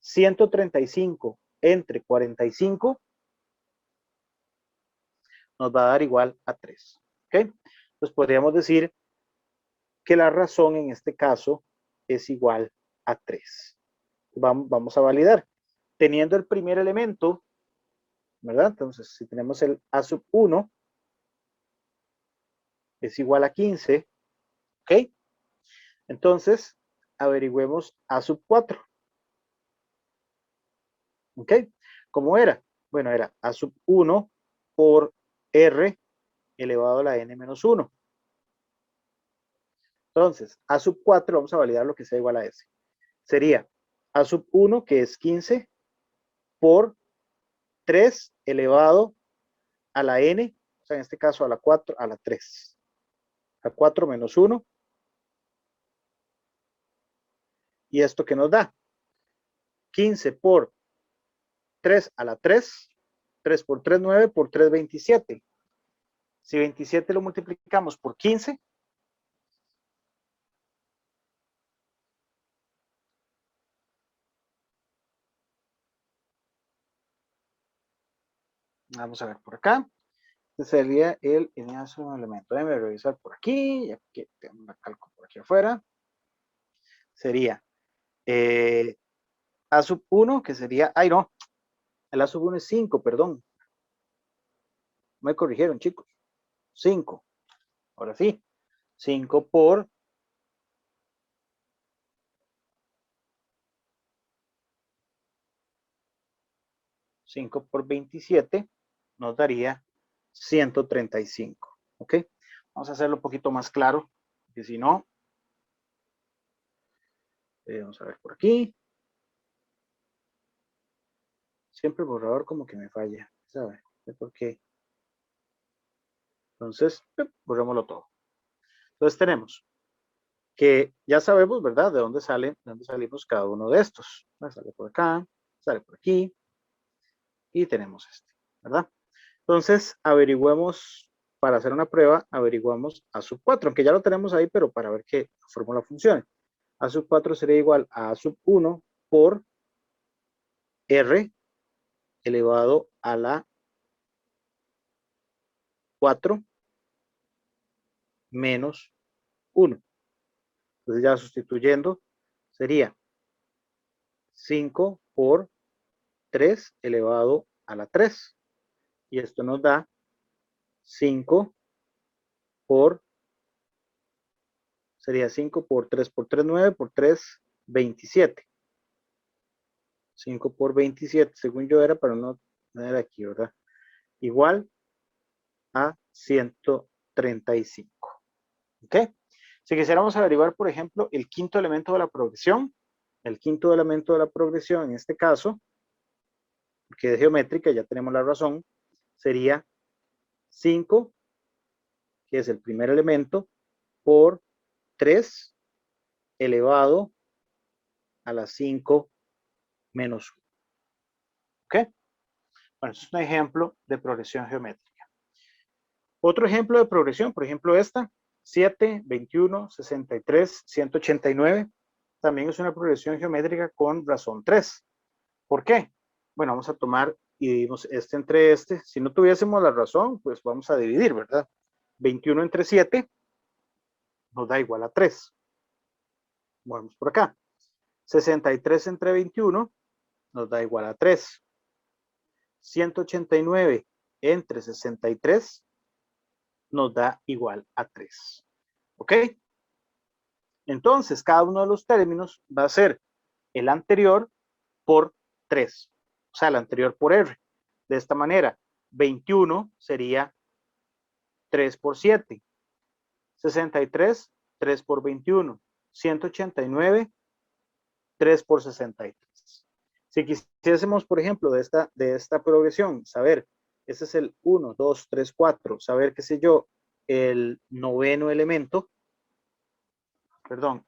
135 entre 45 nos va a dar igual a 3. ¿Ok? Entonces podríamos decir que la razón en este caso es igual a 3. Vamos a validar. Teniendo el primer elemento, ¿verdad? Entonces, si tenemos el A sub 1, es igual a 15, ¿ok? Entonces, averigüemos A sub 4, ¿ok? ¿Cómo era? Bueno, era A sub 1 por R elevado a la n menos 1. Entonces, A sub 4, vamos a validar lo que sea igual a S. Sería A sub 1, que es 15, por 3 elevado a la n, o sea, en este caso a la 4, a la 3. A 4 menos 1. ¿Y esto qué nos da? 15 por 3 a la 3. 3 por 3, 9, por 3, 27. Si 27 lo multiplicamos por 15, vamos a ver por acá. Este sería el enlace de un elemento. Déjame revisar por aquí. Ya que tengo una calco por aquí afuera. Sería A sub 1, que sería. Ay, no. El A sub 1 es 5, perdón. Me corrigieron, chicos. 5. Ahora sí. 5 por 5 por 27 nos daría 135. ¿Ok? Vamos a hacerlo un poquito más claro, porque si no, vamos a ver por aquí. Siempre el borrador como que me falla, ¿sabe? ¿Por qué? Entonces, borrémoslo todo. Entonces tenemos que ya sabemos, ¿verdad? De dónde salimos cada uno de estos. Sale por acá, sale por aquí y tenemos este, ¿verdad? Entonces, averigüemos, para hacer una prueba, averiguamos A sub 4, aunque ya lo tenemos ahí, pero para ver que la fórmula funcione. A sub 4 sería igual a A sub 1 por R elevado a la 4 menos 1. Entonces ya sustituyendo sería 5 por 3 elevado a la 3. Y esto nos da 5 por, sería 5 por 3 por 3, 9 por 3, 27. 5 por 27, según yo era, para no tener aquí, ¿verdad? Igual a 135. ¿Ok? Si quisiéramos averiguar, por ejemplo, el quinto elemento de la progresión, el quinto elemento de la progresión en este caso, que es geométrica, ya tenemos la razón, sería 5, que es el primer elemento, por 3 elevado a la 5 menos 1. ¿Ok? Bueno, eso es un ejemplo de progresión geométrica. Otro ejemplo de progresión, por ejemplo esta, 7, 21, 63, 189, también es una progresión geométrica con razón 3. ¿Por qué? Bueno, vamos a tomar y dividimos este entre este. Si no tuviésemos la razón, pues vamos a dividir, ¿verdad? 21 entre 7 nos da igual a 3. Vamos por acá. 63 entre 21 nos da igual a 3. 189 entre 63 nos da igual a 3. ¿Ok? Entonces, cada uno de los términos va a ser el anterior por 3. O sea, el anterior por R. De esta manera, 21 sería 3 por 7. 63, 3 por 21. 189, 3 por 63. Si quisiésemos, por ejemplo, de esta progresión, saber, ese es el 1, 2, 3, 4, saber, qué sé yo, el noveno elemento, perdón,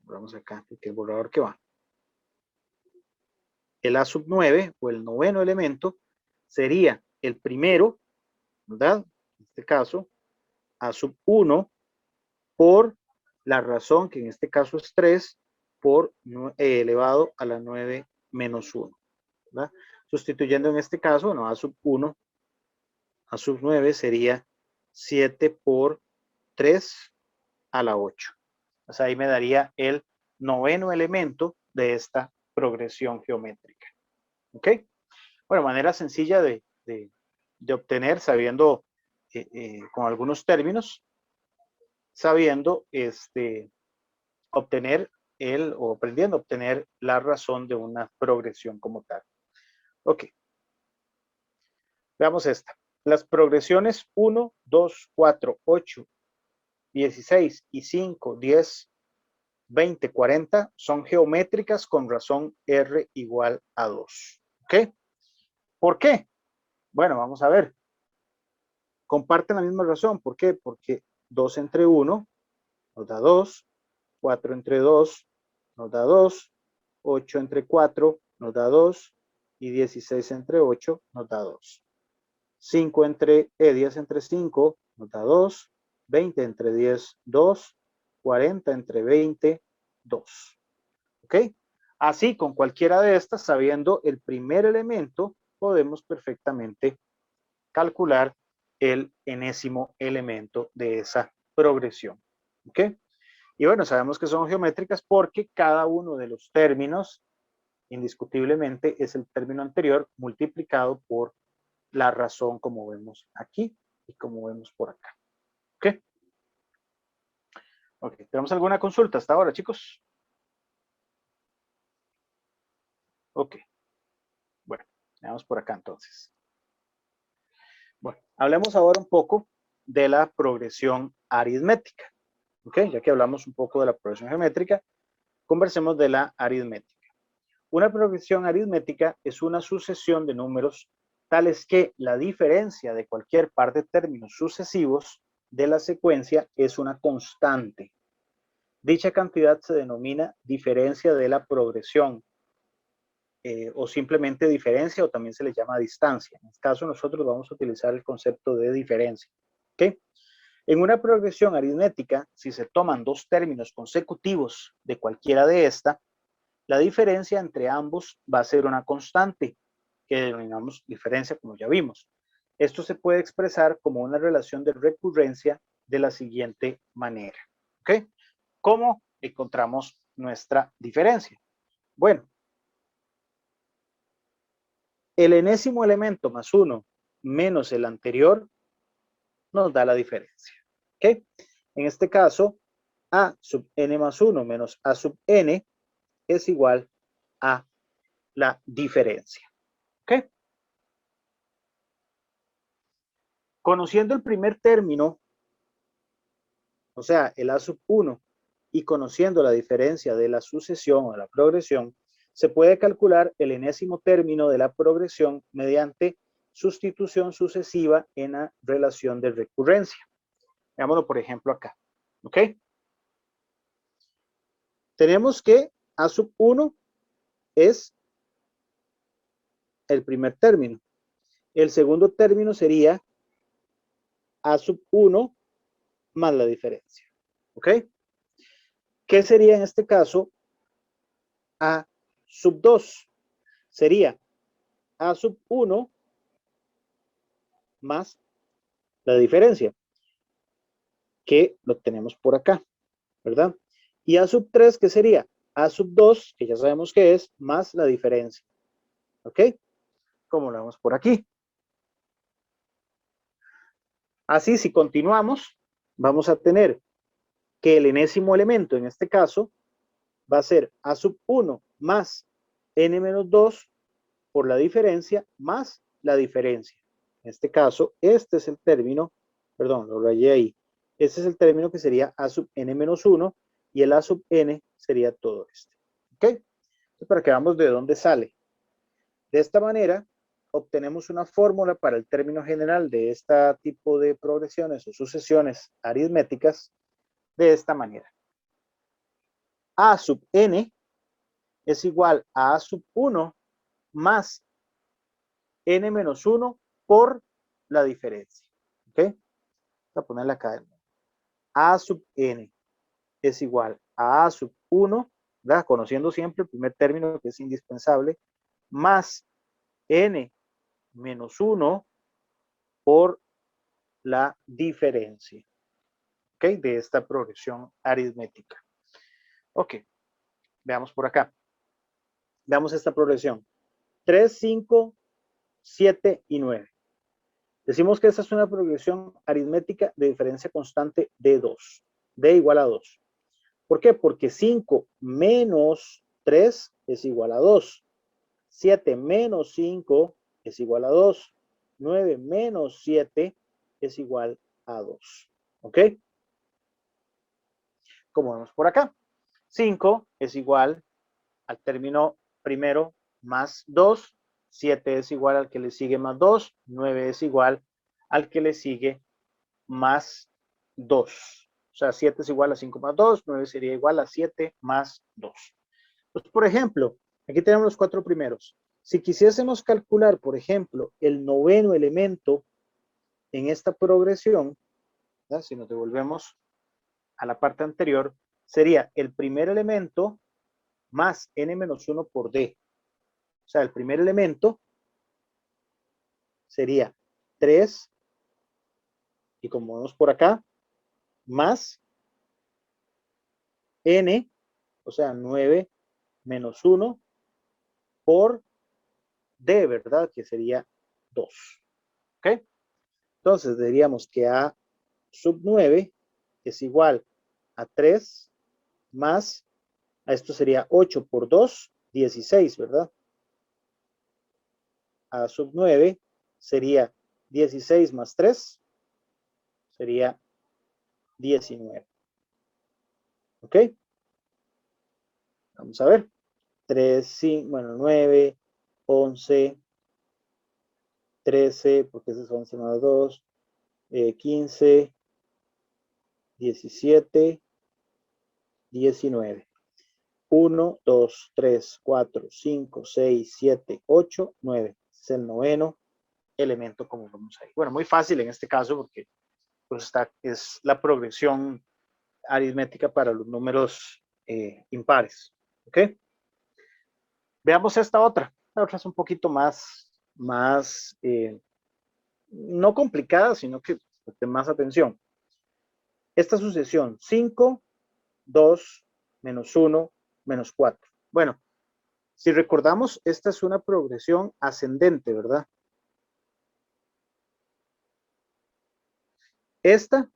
vamos acá, porque el borrador que va. El A sub 9 o el noveno elemento sería el primero, ¿verdad? En este caso, A sub 1 por la razón, que en este caso es 3, por elevado a la 9 menos 1. ¿Verdad? Sustituyendo en este caso, bueno, A sub 1, A sub 9 sería 7 por 3 a la 8. O sea, ahí me daría el noveno elemento de esta progresión geométrica. ¿Ok? Bueno, manera sencilla de obtener, sabiendo con algunos términos, sabiendo obtener o aprendiendo a obtener la razón de una progresión como tal. Ok. Veamos esta. Las progresiones 1, 2, 4, 8, 16 y 5, 10, 20, 40 son geométricas con razón R igual a 2. ¿Ok? ¿Por qué? Bueno, vamos a ver. Comparten la misma razón. ¿Por qué? Porque 2 entre 1 nos da 2, 4 entre 2 nos da 2, 8 entre 4 nos da 2 y 16 entre 8 nos da 2. 10 entre 5 nos da 2, 20 entre 10, 2, 40 entre 20, 2. ¿Ok? Así, con cualquiera de estas, sabiendo el primer elemento, podemos perfectamente calcular el enésimo elemento de esa progresión. ¿Ok? Y bueno, sabemos que son geométricas porque cada uno de los términos, indiscutiblemente, es el término anterior multiplicado por la razón, como vemos aquí y como vemos por acá. ¿Ok? Ok, ¿tenemos alguna consulta hasta ahora, chicos? Ok. Bueno, veamos por acá entonces. Bueno, hablemos ahora un poco de la progresión aritmética. ¿Ok? Ya que hablamos un poco de la progresión geométrica, conversemos de la aritmética. Una progresión aritmética es una sucesión de números tales que la diferencia de cualquier par de términos sucesivos de la secuencia es una constante. Dicha cantidad se denomina diferencia de la progresión o simplemente diferencia o también se le llama distancia. En este caso nosotros vamos a utilizar el concepto de diferencia. ¿Okay? En una progresión aritmética, si se toman dos términos consecutivos de cualquiera de estas, la diferencia entre ambos va a ser una constante, que denominamos diferencia, como ya vimos. Esto se puede expresar como una relación de recurrencia de la siguiente manera. ¿Ok? ¿Cómo encontramos nuestra diferencia? Bueno, el enésimo elemento más 1 menos el anterior nos da la diferencia. ¿Ok? En este caso, a sub n más 1 menos a sub n es igual a la diferencia. ¿Ok? Conociendo el primer término, o sea, el A sub 1, y conociendo la diferencia de la sucesión o la progresión, se puede calcular el enésimo término de la progresión mediante sustitución sucesiva en la relación de recurrencia. Veámoslo, por ejemplo, acá. ¿Ok? Tenemos que A sub 1 es el primer término. El segundo término sería A sub 1 más la diferencia. ¿Ok? ¿Qué sería en este caso A sub 2? Sería A sub 1 más la diferencia, que lo tenemos por acá, ¿verdad? Y A sub 3, ¿qué sería? A sub 2, que ya sabemos que es, más la diferencia. ¿Ok? Como lo vemos por aquí. Así, si continuamos, vamos a tener que el enésimo elemento, en este caso, va a ser A sub 1 más n menos 2 por la diferencia más la diferencia. En este caso, este es el término, perdón, lo rayé ahí. Este es el término que sería A sub n menos 1 y el A sub n sería todo este. ¿Ok? Entonces, para que veamos de dónde sale. De esta manera, obtenemos una fórmula para el término general de este tipo de progresiones o sucesiones aritméticas de esta manera. A sub n es igual a A sub 1 más n menos 1 por la diferencia. ¿Ok? Voy a ponerla acá. A sub n es igual a A sub 1, ¿verdad? Conociendo siempre el primer término que es indispensable, más n menos 1 por la diferencia. ¿Ok? De esta progresión aritmética. Ok. Veamos por acá. Veamos esta progresión. 3, 5, 7 y 9. Decimos que esta es una progresión aritmética de diferencia constante de 2. D igual a 2. ¿Por qué? Porque 5 menos 3 es igual a 2. 7 menos 5 es igual a 2. 9 menos 7 es igual a 2. ¿Ok? Como vemos por acá. 5 es igual al término primero más 2. 7 es igual al que le sigue más 2. 9 es igual al que le sigue más 2. O sea, 7 es igual a 5 más 2, 9 sería igual a 7 más 2. Pues, por ejemplo, aquí tenemos los 4 primeros. Si quisiésemos calcular, por ejemplo, el noveno elemento en esta progresión, ¿verdad? Si nos devolvemos a la parte anterior, sería el primer elemento más n-1 por d. O sea, el primer elemento sería 3, y como vemos por acá, más n, o sea, 9 menos 1 por d, ¿verdad? Que sería 2. ¿Ok? Entonces, diríamos que A sub 9 es igual a 3 más, a esto sería 8 por 2, 16, ¿verdad? A sub 9 sería 16 más 3, sería 19. ¿Ok? Vamos a ver. 3, 5, bueno, 9, 11, 13, porque ese es 11 más 2, 15, 17, 19. 1, 2, 3, 4, 5, 6, 7, 8, 9. Es el noveno elemento como vemos ahí. Bueno, muy fácil en este caso porque pues, es la progresión aritmética para los números impares. ¿Ok? Veamos esta otra. La otra es un poquito más no complicada, sino que de más atención. Esta sucesión, 5, 2, menos 1, menos 4. Bueno, si recordamos, esta es una progresión ascendente, ¿verdad? Esta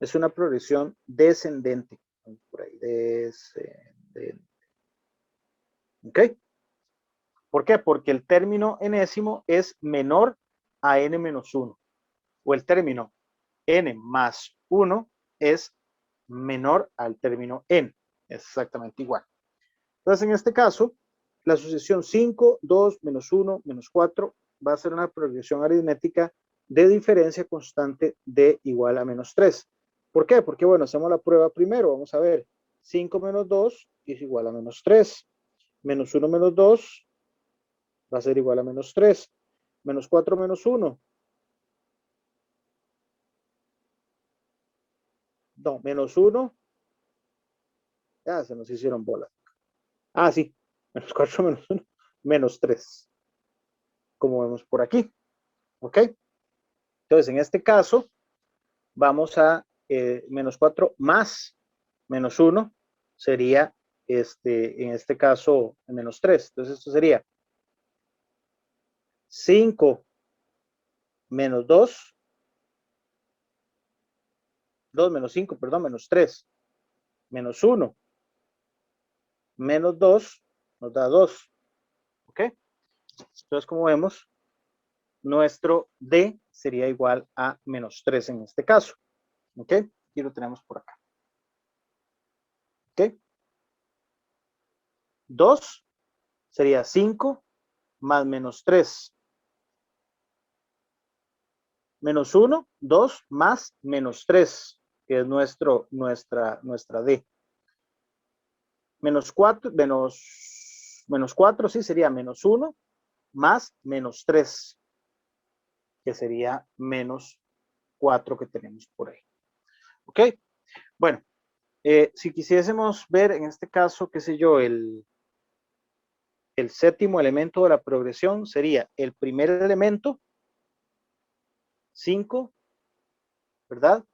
es una progresión descendente. Por ahí, descendente. ¿Ok? ¿Por qué? Porque el término enésimo es menor a n-1. o el término n más 1 es menor al término n. Es exactamente igual. Entonces, en este caso, la sucesión 5, 2, menos 1, menos 4 va a ser una progresión aritmética de diferencia constante de igual a menos 3. ¿Por qué? Porque, bueno, hacemos la prueba primero. Vamos a ver. 5 menos 2 es igual a menos 3. Menos 1 menos 2 va a ser igual a menos 3. Menos 4 menos 1. No, menos 1. Ya se nos hicieron bolas. Ah, sí. Menos 4 menos 1. Menos 3. Como vemos por aquí. ¿Ok? Entonces, en este caso, vamos a menos 4 más menos 1 sería, en este caso, menos 3. Entonces, esto sería 5 menos 2, 2 menos 5, perdón, menos 3, menos 1, menos 2, nos da 2. ¿Ok? Entonces, como vemos, nuestro D sería igual a menos 3 en este caso. ¿Ok? Aquí lo tenemos por acá. ¿Ok? 2 sería 5 más menos 3. Menos 1, 2 más menos 3, que es nuestra D. Menos 4, menos 4 sí sería menos 1 más menos 3, que sería menos 4 que tenemos por ahí. ¿Ok? Bueno, si quisiésemos ver en este caso, qué sé yo, el séptimo elemento de la progresión sería el primer elemento, 5, ¿verdad?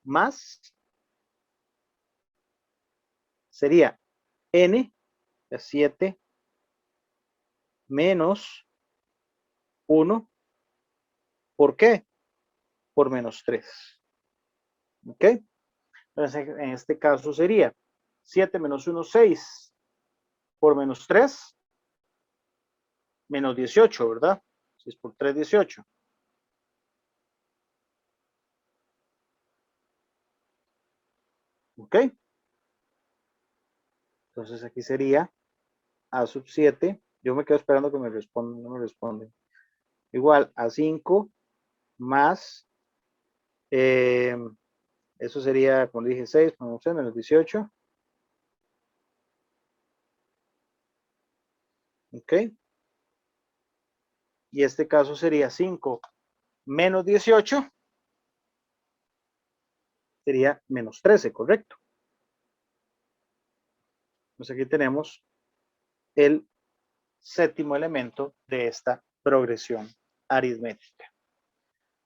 Más sería n, 7, menos 1. ¿Por qué? Por menos 3. ¿Ok? Entonces, en este caso sería 7 menos 1, 6 por menos 3, menos 18, ¿verdad? 6 por 3, 18. ¿Ok? Entonces aquí sería a sub 7. Yo me quedo esperando que me respondan, no me responden. Igual a 5 más, eso sería, como dije, 6, menos 18. ¿Ok? Y este caso sería 5 menos 18, sería menos 13, ¿correcto? Entonces aquí tenemos el séptimo elemento de esta progresión aritmética.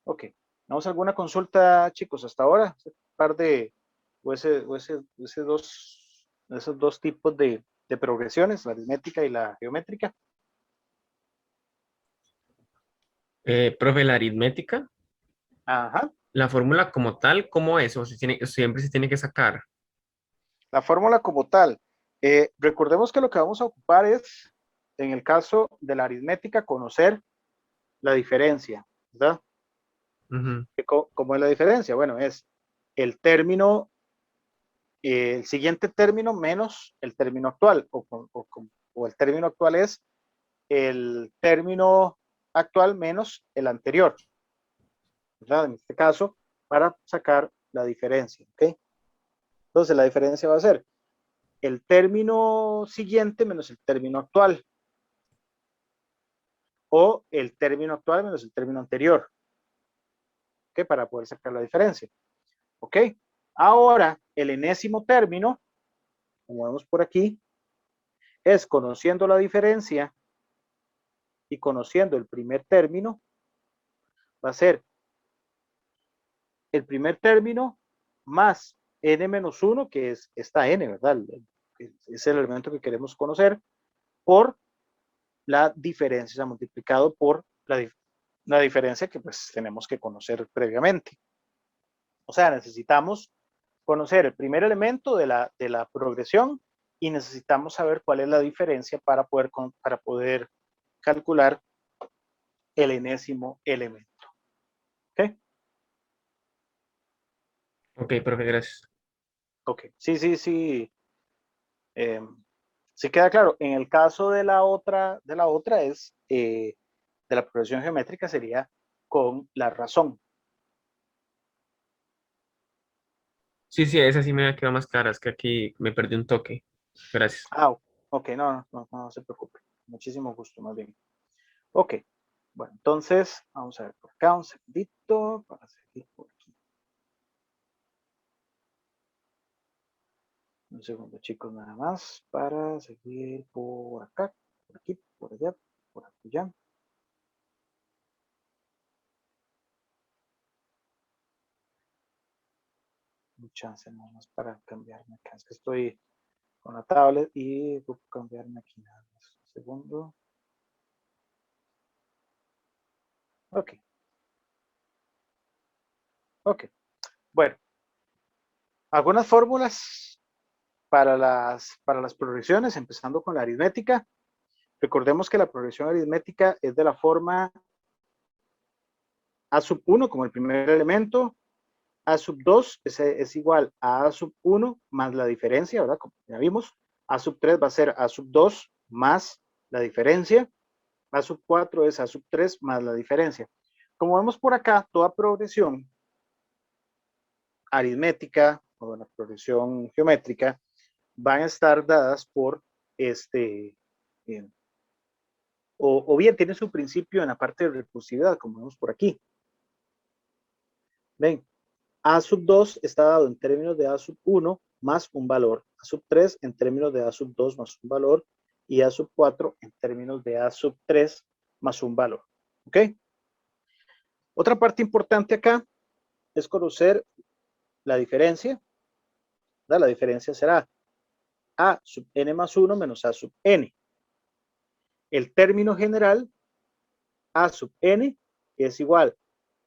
Ok, ¿vamos a alguna consulta, chicos, hasta ahora? Un par de, esos dos tipos de progresiones, la aritmética y la geométrica. Profe, la aritmética, Ajá. la fórmula como tal, ¿cómo es? ¿O siempre se tiene que sacar? La fórmula como tal. Recordemos que lo que vamos a ocupar es, en el caso de la aritmética, conocer la diferencia, ¿verdad? Ujú. ¿Cómo es la diferencia? Bueno, es el término, el siguiente término menos el término actual, o el término actual es el término actual menos el anterior, ¿verdad? En este caso, para sacar la diferencia, ¿ok? Entonces, la diferencia va a ser el término siguiente menos el término actual, o el término actual menos el término anterior, ¿ok? Para poder sacar la diferencia, ¿ok? Ahora, el enésimo término, como vemos por aquí, es conociendo la diferencia y conociendo el primer término, va a ser el primer término más n menos 1, que es esta n, ¿verdad? Es el elemento que queremos conocer, por la diferencia, o sea, multiplicado por la diferencia que pues tenemos que conocer previamente. O sea, necesitamos conocer el primer elemento de la progresión y necesitamos saber cuál es la diferencia para poder calcular el enésimo elemento. Ok, profe, gracias. Ok, sí. Sí queda claro. En el caso de la otra es, de la progresión geométrica sería con la razón. Sí, sí, esa sí me quedó más clara, es que aquí me perdí un toque. Gracias. Ah, ok, no se preocupe. Muchísimo gusto, más bien. Ok, bueno, entonces vamos a ver por acá un segundito para seguir por aquí. Un segundo, chicos, nada más para seguir por acá, por aquí, por allá, por allá. Un chance nada más para cambiarme acá. Es que estoy con la tablet y voy a cambiarme aquí nada más. Un segundo. Ok, ok. Bueno, algunas fórmulas para las progresiones, empezando con la aritmética. Recordemos que la progresión aritmética es de la forma A sub 1 como el primer elemento, A sub 2 es igual a sub 1 más la diferencia, ¿verdad? Como ya vimos, A sub 3 va a ser A sub 2 más la diferencia, A sub 4 es A sub 3 más la diferencia. Como vemos por acá, toda progresión aritmética o la progresión geométrica van a estar dadas por eh, o bien tiene su principio en la parte de recursividad, como vemos por aquí. Ven, A sub 2 está dado en términos de A sub 1 más un valor, A sub 3 en términos de A sub 2 más un valor y A sub 4 en términos de A sub 3 más un valor. ¿Ok? Otra parte importante acá es conocer la diferencia. ¿Verdad? La diferencia será A sub n más 1 menos A sub n. El término general A sub n es igual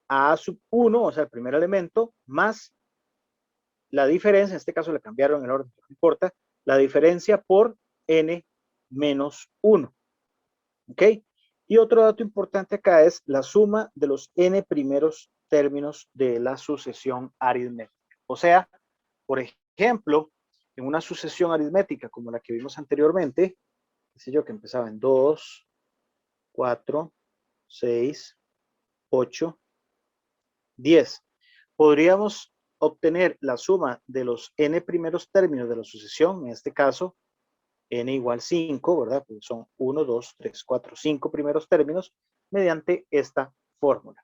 a sub 1, o sea, el primer elemento, más la diferencia, en este caso le cambiaron el orden, no importa, la diferencia por n menos 1. ¿Ok? Y otro dato importante acá es la suma de los n primeros términos de la sucesión aritmética. O sea, por ejemplo, en una sucesión aritmética como la que vimos anteriormente, qué sé yo, que empezaba en 2, 4, 6, 8, 10. Podríamos obtener la suma de los n primeros términos de la sucesión, en este caso n igual 5, ¿verdad? Pues son 1, 2, 3, 4, 5 primeros términos mediante esta fórmula,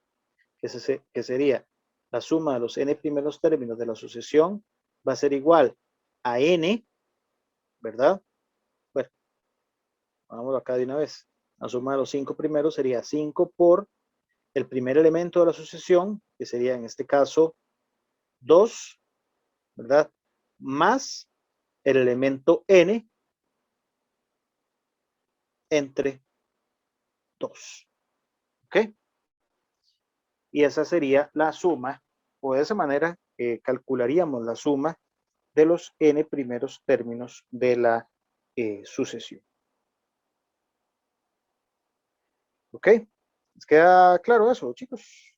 que sería la suma de los n primeros términos de la sucesión va a ser igual a n, ¿verdad? Bueno, vamos acá de una vez. La suma de los 5 primeros sería 5 por el primer elemento de la sucesión, que sería en este caso 2, ¿verdad? Más el elemento n entre 2. ¿Ok? Y esa sería la suma, o de esa manera calcularíamos la suma de los n primeros términos de la sucesión. ¿Ok? ¿Les queda claro eso, chicos?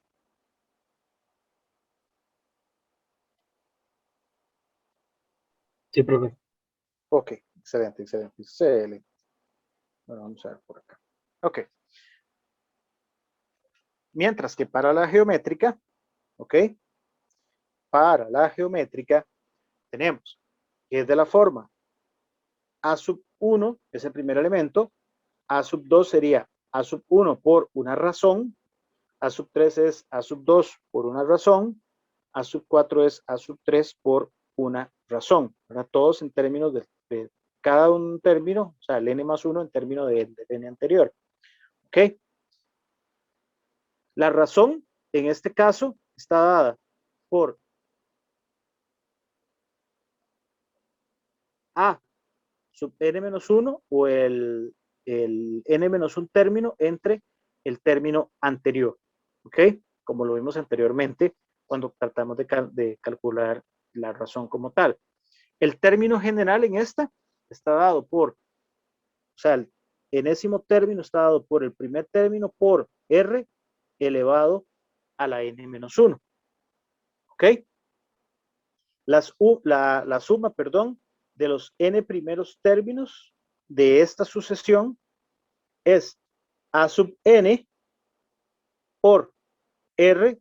Sí, profe. Ok, excelente. Bueno, vamos a ver por acá. Ok. Mientras que para la geométrica, ¿ok? Para la geométrica tenemos que es de la forma A sub 1 es el primer elemento, A sub 2 sería A sub 1 por una razón, A sub 3 es A sub 2 por una razón, A sub 4 es A sub 3 por una razón, ¿verdad? Todos en términos de cada un término, o sea, el n más 1 en términos del n anterior. ¿Ok? La razón, en este caso, está dada por A sub n menos 1 o el n menos un término entre el término anterior. ¿Ok? Como lo vimos anteriormente cuando tratamos de calcular la razón como tal. El término general en esta está dado por, o sea, el enésimo término está dado por el primer término por r elevado a la n menos 1. ¿Ok? la suma, perdón, de los n primeros términos de esta sucesión es a sub n por r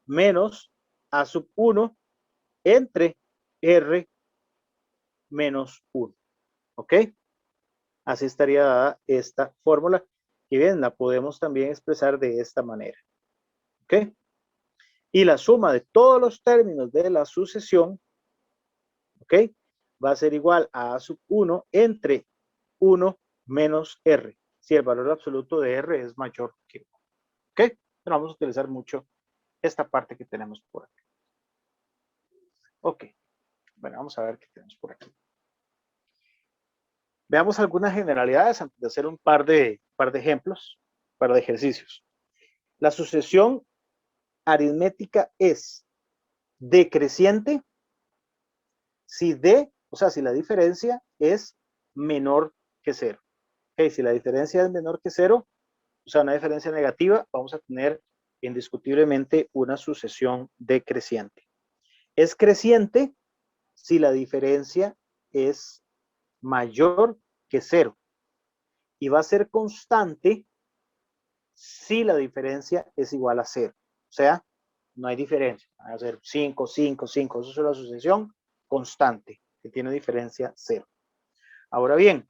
menos a sub 1 entre r menos 1. ¿Ok? Así estaría dada esta fórmula. Y bien, la podemos también expresar de esta manera. ¿Ok? Y la suma de todos los términos de la sucesión, ¿ok? Va a ser igual a sub 1 entre 1 menos r, si el valor absoluto de r es mayor que 1. ¿Ok? Pero vamos a utilizar mucho esta parte que tenemos por aquí. Ok. Bueno, vamos a ver qué tenemos por aquí. Veamos algunas generalidades antes de hacer un par de ejemplos, un par de ejercicios. La sucesión aritmética es decreciente si D, o sea, si la diferencia es menor que 0. Okay, si la diferencia es menor que 0, o sea, una diferencia negativa, vamos a tener indiscutiblemente una sucesión decreciente. Es creciente si la diferencia es mayor que 0. Y va a ser constante si la diferencia es igual a 0. O sea, no hay diferencia. Va a ser 5, 5, 5. Eso es una sucesión constante que tiene diferencia 0. Ahora bien,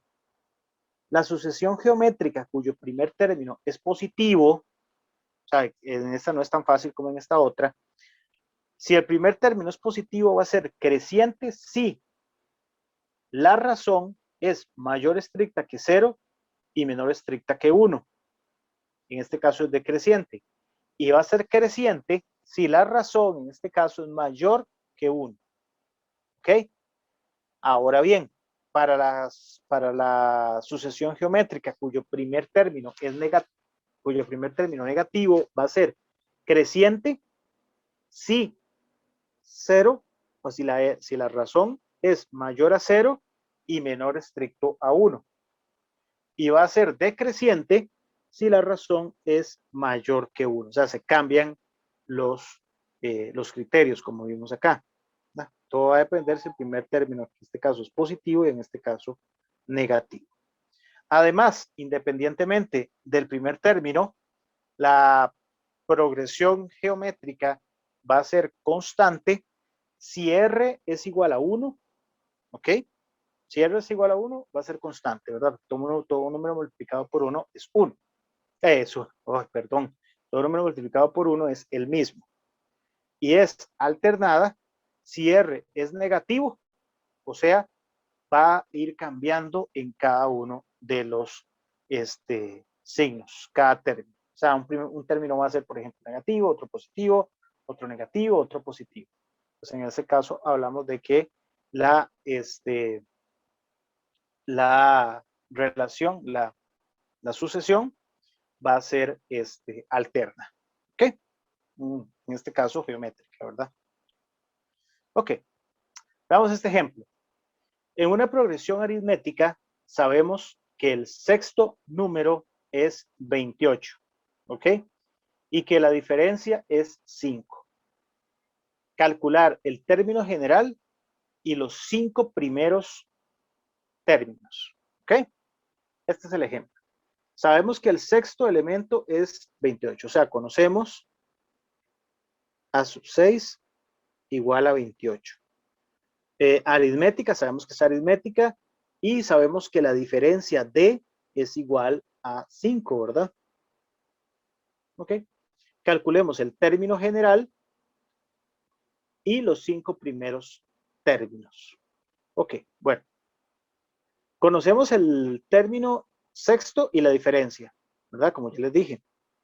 la sucesión geométrica cuyo primer término es positivo, o sea, en esta no es tan fácil como en esta otra. Si el primer término es positivo, va a ser creciente si la razón es mayor estricta que 0 y menor estricta que 1. En este caso es decreciente. Y va a ser creciente si la razón en este caso es mayor que 1. ¿Ok? Ahora bien, para la sucesión geométrica cuyo primer término es negativo, va a ser creciente si 0 o si la razón es mayor a 0 y menor estricto a 1. Y va a ser decreciente si la razón es mayor que 1. O sea, se cambian los criterios, como vimos acá. ¿No? Todo va a depender si el primer término, en este caso, es positivo y en este caso, negativo. Además, independientemente del primer término, la progresión geométrica va a ser constante si R es igual a 1, ¿ok? Si R es igual a 1, va a ser constante, ¿verdad? Todo número multiplicado por 1 es 1. Perdón. Todo número multiplicado por 1 es el mismo. Y es alternada si R es negativo, o sea, va a ir cambiando en cada uno de los signos, cada término. O sea, un término va a ser, por ejemplo, negativo, otro positivo, otro negativo, otro positivo. Pues en ese caso hablamos de que la relación, la sucesión va a ser alterna. ¿Ok? En este caso geométrica, ¿verdad? Ok. Veamos este ejemplo. En una progresión aritmética sabemos que el sexto número es 28. ¿Ok? Y que la diferencia es 5. Calcular el término general y los 5 primeros términos. ¿Ok? Este es el ejemplo. Sabemos que el sexto elemento es 28. O sea, conocemos a sub 6 igual a 28. Aritmética, sabemos que es aritmética y sabemos que la diferencia de es igual a 5, ¿verdad? Ok. Calculemos el término general y los 5 primeros términos. Ok, bueno. Conocemos el término sexto y la diferencia, ¿verdad? Como ya les dije,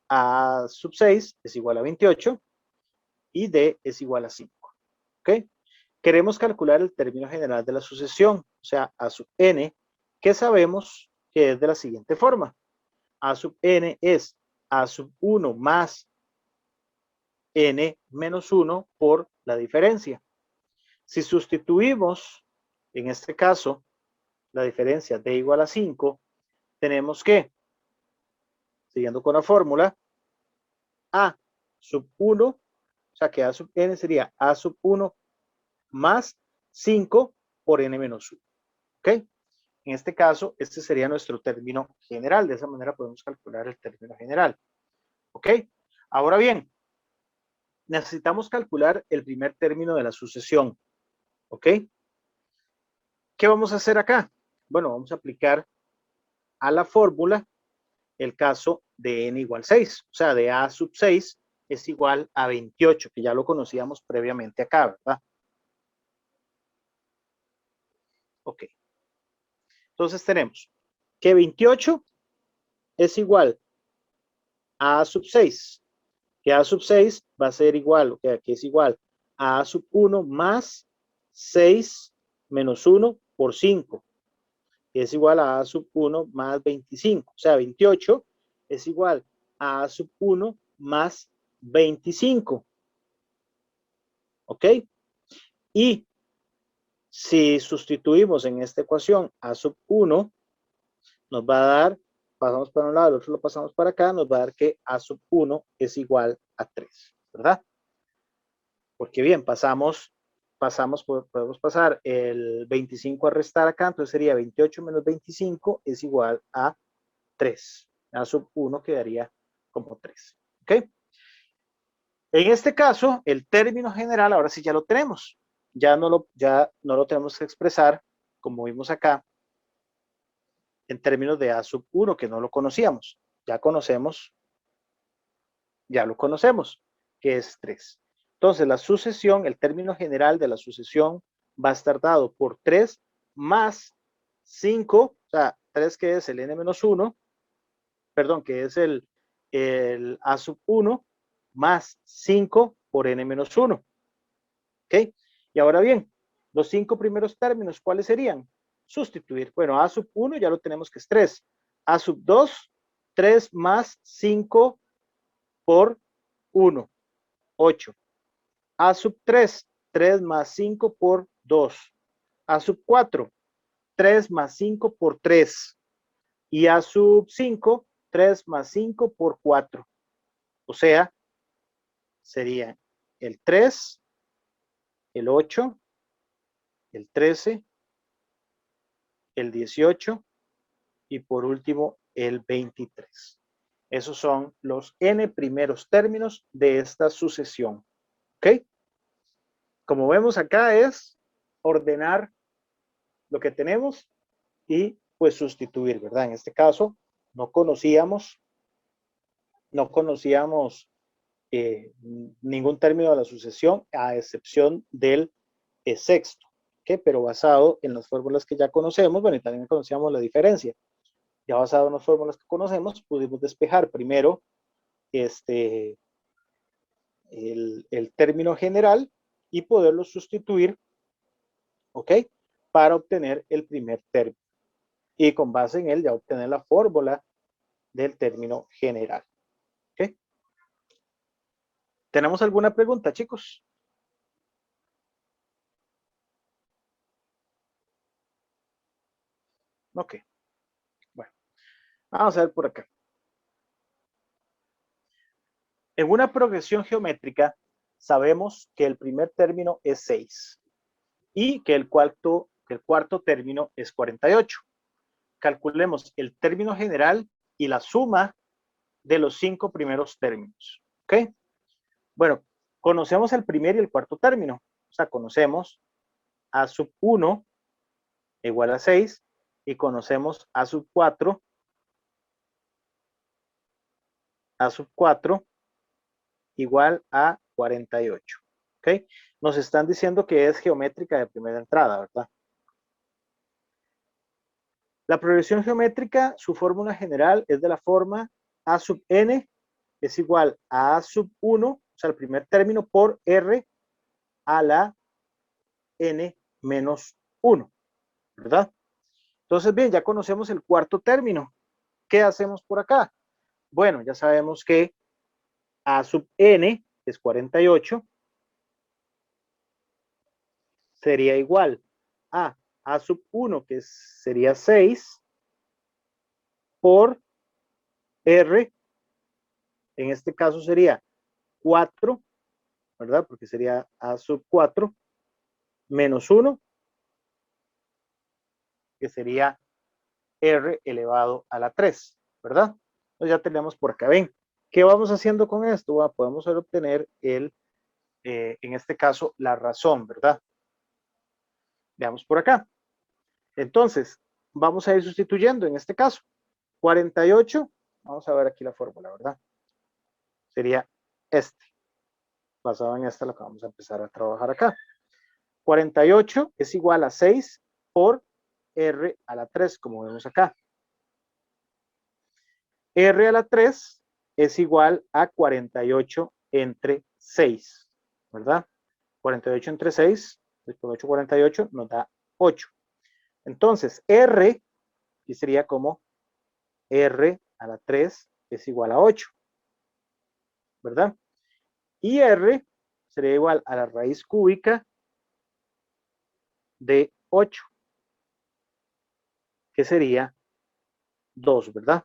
A sub 6 es igual a 28 y D es igual a 5. ¿Ok? Queremos calcular el término general de la sucesión, o sea, A sub n, que sabemos que es de la siguiente forma. A sub n es A sub 1 más n menos 1 por la diferencia. Si sustituimos, en este caso, la diferencia d igual a 5, tenemos que, siguiendo con la fórmula, A sub 1, o sea que A sub n sería A sub 1 más 5 por n menos 1. ¿Ok? En este caso, este sería nuestro término general. De esa manera podemos calcular el término general. ¿Ok? Ahora bien, necesitamos calcular el primer término de la sucesión. ¿Ok? ¿Qué vamos a hacer acá? Bueno, vamos a aplicar a la fórmula el caso de n igual 6. O sea, de a sub 6 es igual a 28, que ya lo conocíamos previamente acá, ¿verdad? Ok. Entonces tenemos que 28 es igual a sub 6, que a sub 6 va a ser igual, o sea, que es igual a sub 1 más 6 menos 1 por 5, que es igual a sub 1 más 25, o sea, 28 es igual a sub 1 más 25, ¿ok? Y si sustituimos en esta ecuación a sub 1, nos va a dar, pasamos para un lado, el otro lo pasamos para acá, nos va a dar que a sub 1 es igual a 3, ¿verdad? Porque bien, podemos pasar el 25 a restar acá, entonces sería 28 menos 25 es igual a 3. A sub 1 quedaría como 3. ¿Ok? En este caso, el término general ahora sí ya lo tenemos. Ya no lo tenemos que expresar, como vimos acá, en términos de a sub 1, que no lo conocíamos. Ya lo conocemos, que es 3. Entonces, la sucesión, el término general de la sucesión va a estar dado por 3 más 5, o sea, 3 que es el n-1, perdón, que es el a sub 1, más 5 por n-1. ¿Ok? Y ahora bien, los 5 primeros términos, ¿cuáles serían? Sustituir. Bueno, a sub 1 ya lo tenemos que es 3. A sub 2, 3 más 5 por 1, 8. A sub 3, 3 más 5 por 2. A sub 4, 3 más 5 por 3. Y a sub 5, 3 más 5 por 4. O sea, sería el 3, el 8, el 13, el 18 y por último el 23. Esos son los n primeros términos de esta sucesión. ¿Ok? Como vemos acá es ordenar lo que tenemos y pues sustituir, ¿verdad? En este caso no conocíamos ningún término de la sucesión a excepción del sexto, ¿ok? Pero basado en las fórmulas que ya conocemos, bueno, y también conocíamos la diferencia. Ya basado en las fórmulas que conocemos, pudimos despejar primero el término general y poderlo sustituir, ¿ok? Para obtener el primer término. Y con base en él ya obtener la fórmula del término general. ¿Ok? ¿Tenemos alguna pregunta, chicos? Ok. Bueno, vamos a ver por acá. En una progresión geométrica, sabemos que el primer término es 6 y que el cuarto término es 48. Calculemos el término general y la suma de los 5 primeros términos. ¿Ok? Bueno, conocemos el primer y el cuarto término. O sea, conocemos a sub 1 igual a 6 y conocemos a sub 4 igual a 48. ¿Ok? Nos están diciendo que es geométrica de primera entrada, ¿verdad? La progresión geométrica, su fórmula general es de la forma a sub n es igual a sub 1, o sea, el primer término por r a la n menos 1, ¿verdad? Entonces, bien, ya conocemos el cuarto término. ¿Qué hacemos por acá? Bueno, ya sabemos que a sub n es 48, sería igual a sub 1, que sería 6, por r, en este caso sería 4, ¿verdad? Porque sería a sub 4, menos 1, que sería R elevado a la 3, ¿verdad? Entonces ya tenemos por acá. Ven, ¿qué vamos haciendo con esto? Bueno, podemos obtener en este caso, la razón, ¿verdad? Veamos por acá. Entonces, vamos a ir sustituyendo en este caso. 48, vamos a ver aquí la fórmula, ¿verdad? Sería este. Basado en esta, lo que vamos a empezar a trabajar acá. 48 es igual a 6 por R a la 3, como vemos acá. R a la 3 es igual a 48 entre 6, ¿verdad? 48 entre 6, después 8, 48, nos da 8. Entonces, R, que sería como R a la 3 es igual a 8, ¿verdad? Y R sería igual a la raíz cúbica de 8, que sería 2, ¿verdad?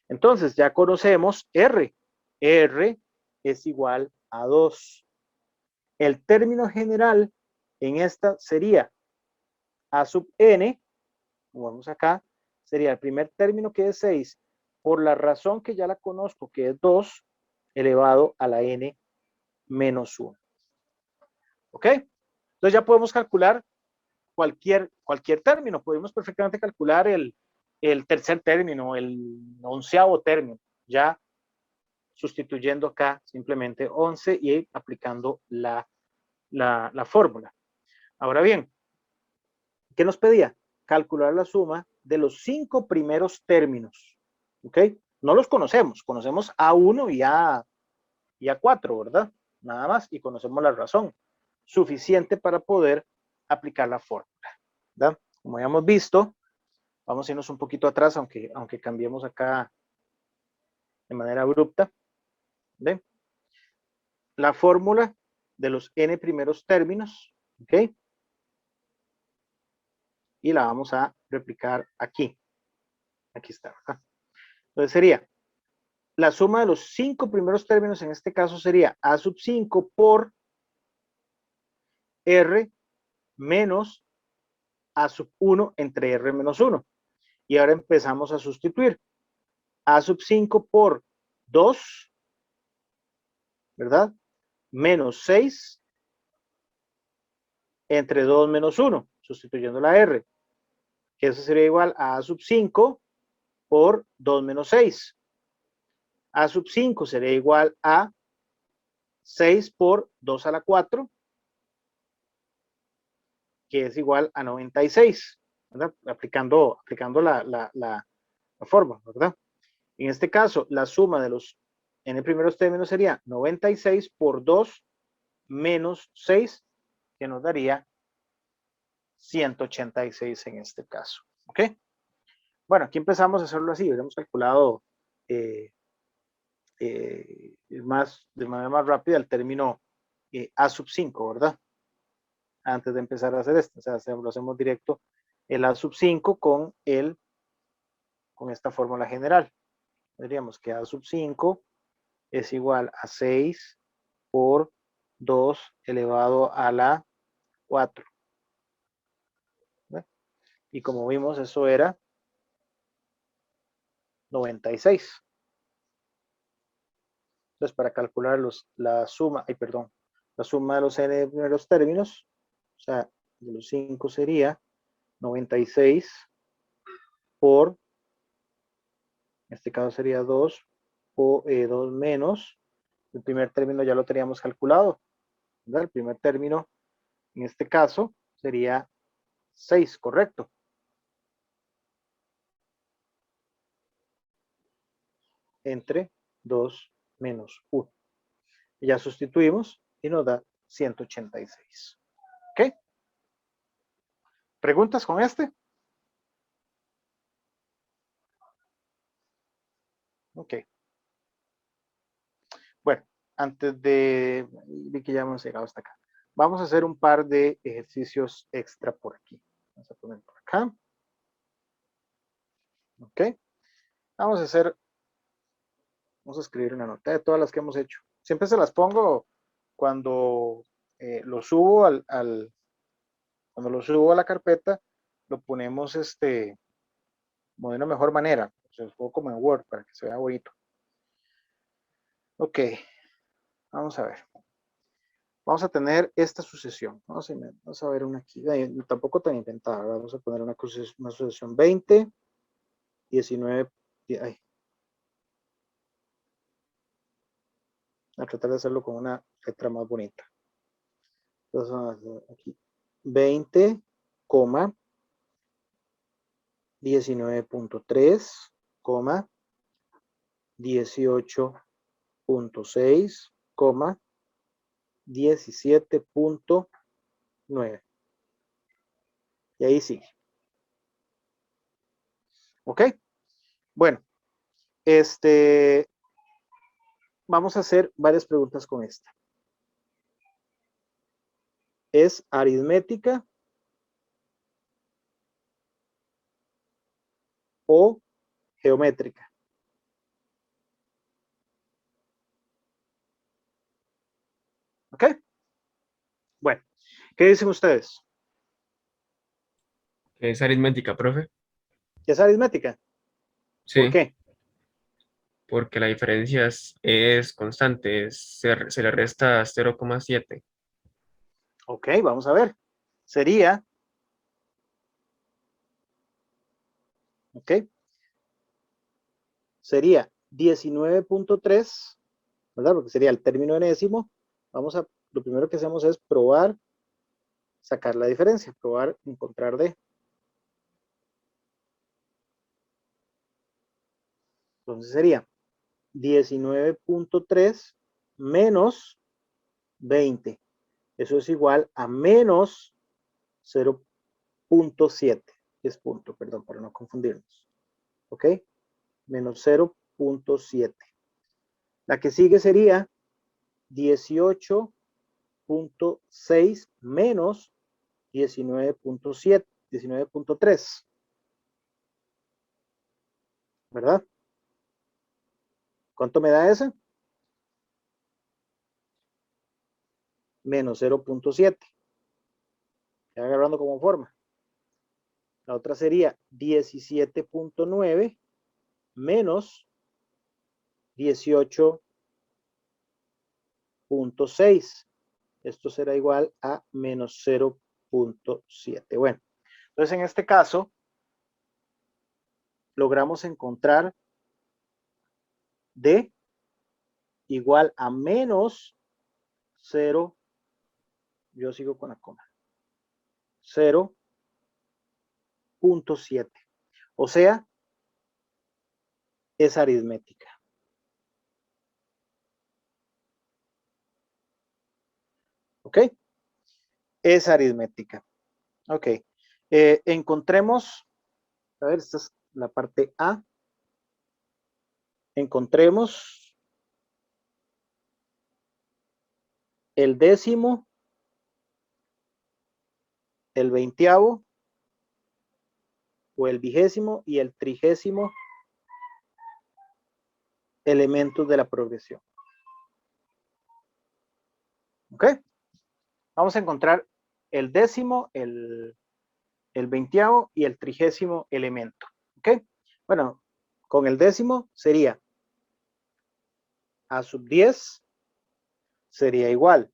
Entonces, ya conocemos R. R es igual a 2. El término general en esta sería A sub n, como vemos acá, sería el primer término que es 6, por la razón que ya la conozco, que es 2, elevado a la n menos 1. ¿Ok? Entonces ya podemos calcular cualquier término. Podemos perfectamente calcular el tercer término, el 11º término, ya sustituyendo acá simplemente 11 y aplicando la fórmula. Ahora bien, ¿qué nos pedía? Calcular la suma de los 5 primeros términos. ¿Ok? No los conocemos. Conocemos A1 y A4, ¿verdad? Nada más. Y conocemos la razón. Suficiente para poder aplicar la fórmula. ¿Verdad? Como ya hemos visto, vamos a irnos un poquito atrás, aunque cambiemos acá de manera abrupta. ¿Ven? La fórmula de los n primeros términos. ¿Ok? Y la vamos a replicar aquí. Aquí está. Acá. Entonces sería la suma de los 5 primeros términos, en este caso sería A sub 5 por R menos A sub 1 entre R menos 1. Y ahora empezamos a sustituir. A sub 5 por 2, ¿verdad? Menos 6 entre 2 menos 1, sustituyendo la R. Que eso sería igual a A sub 5 por 2 menos 6. A sub 5 sería igual a 6 por 2 a la 4, que es igual a 96, ¿verdad? Aplicando la forma, ¿verdad? En este caso, la suma de los n primeros términos sería 96 por 2 menos 6, que nos daría 186 en este caso. ¿Ok? Bueno, aquí empezamos a hacerlo así. Hemos calculado de manera más rápida el término A sub 5, ¿verdad? Antes de empezar a hacer esto. O sea, lo hacemos directo el A sub 5 con esta fórmula general. Diríamos que A sub 5 es igual a 6 por 2 elevado a la 4. ¿Ve? Y como vimos, eso era 96. Entonces, para calcular la suma de los n primeros términos, o sea, de los 5 sería 96 por, en este caso sería 2, o 2 menos, el primer término ya lo teníamos calculado, ¿verdad? El primer término, en este caso, sería 6, correcto. Entre 2 menos 1. Ya sustituimos y nos da 186. ¿Ok? ¿Preguntas con este? Ok. Bueno, antes de que ya hemos llegado hasta acá, vamos a hacer un par de ejercicios extra por aquí. Vamos a poner por acá. Ok. Vamos a escribir una nota de todas las que hemos hecho. Siempre se las pongo cuando lo subo Cuando lo subo a la carpeta, lo ponemos de una mejor manera. Se lo pongo como en Word para que se vea bonito. Ok, vamos a ver. Vamos a tener esta sucesión. Vamos a ver una aquí. Tampoco tan inventada. Vamos a poner una sucesión 20, 19. Ay. A tratar de hacerlo con una letra más bonita. Entonces vamos a hacer aquí 20, 19.3, 18.6, 17.9. Y ahí sigue. ¿Ok? Bueno, vamos a hacer varias preguntas con esta. ¿Es aritmética o geométrica? ¿Ok? Bueno, ¿qué dicen ustedes? Es aritmética, profe. ¿Es aritmética? ¿Por Sí, qué? porque la diferencia es constante, se le resta 0,7. Ok, vamos a ver. Sería, ok, sería 19.3, ¿verdad? Porque sería el término enésimo. Lo primero que hacemos es probar, sacar la diferencia, probar, encontrar D. Entonces sería 19.3 menos 20. Eso es igual a menos 0.7. Es punto, perdón, para no confundirnos. ¿Ok? Menos 0.7. La que sigue sería 18.6 menos 19.7, 19.3. ¿Verdad? ¿Cuánto me da ese? Menos 0.7. Ya agarrando como forma. La otra sería 17.9 menos 18.6. Esto será igual a menos 0.7. Bueno, entonces en este caso logramos encontrar D igual a menos 0, yo sigo con la coma, 0.7. O sea, es aritmética. ¿Ok? Es aritmética. Ok. Encontremos, a ver, esta es la parte A. Encontremos el décimo, el veinteavo o el vigésimo y el trigésimo elementos de la progresión. ¿Ok? Vamos a encontrar el décimo, el veinteavo y el trigésimo elemento. ¿Ok? Bueno, con el décimo sería A sub 10 sería igual.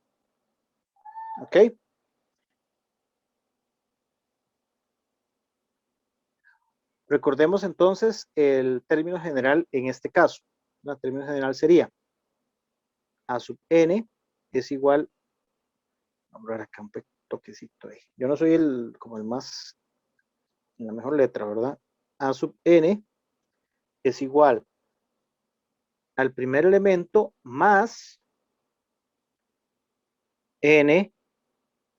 ¿Ok? Recordemos entonces el término general en este caso. El término general sería A sub n es igual, vamos a ver acá un toquecito ahí. Yo no soy como el más, la mejor letra, ¿verdad? A sub n es igual al primer elemento más n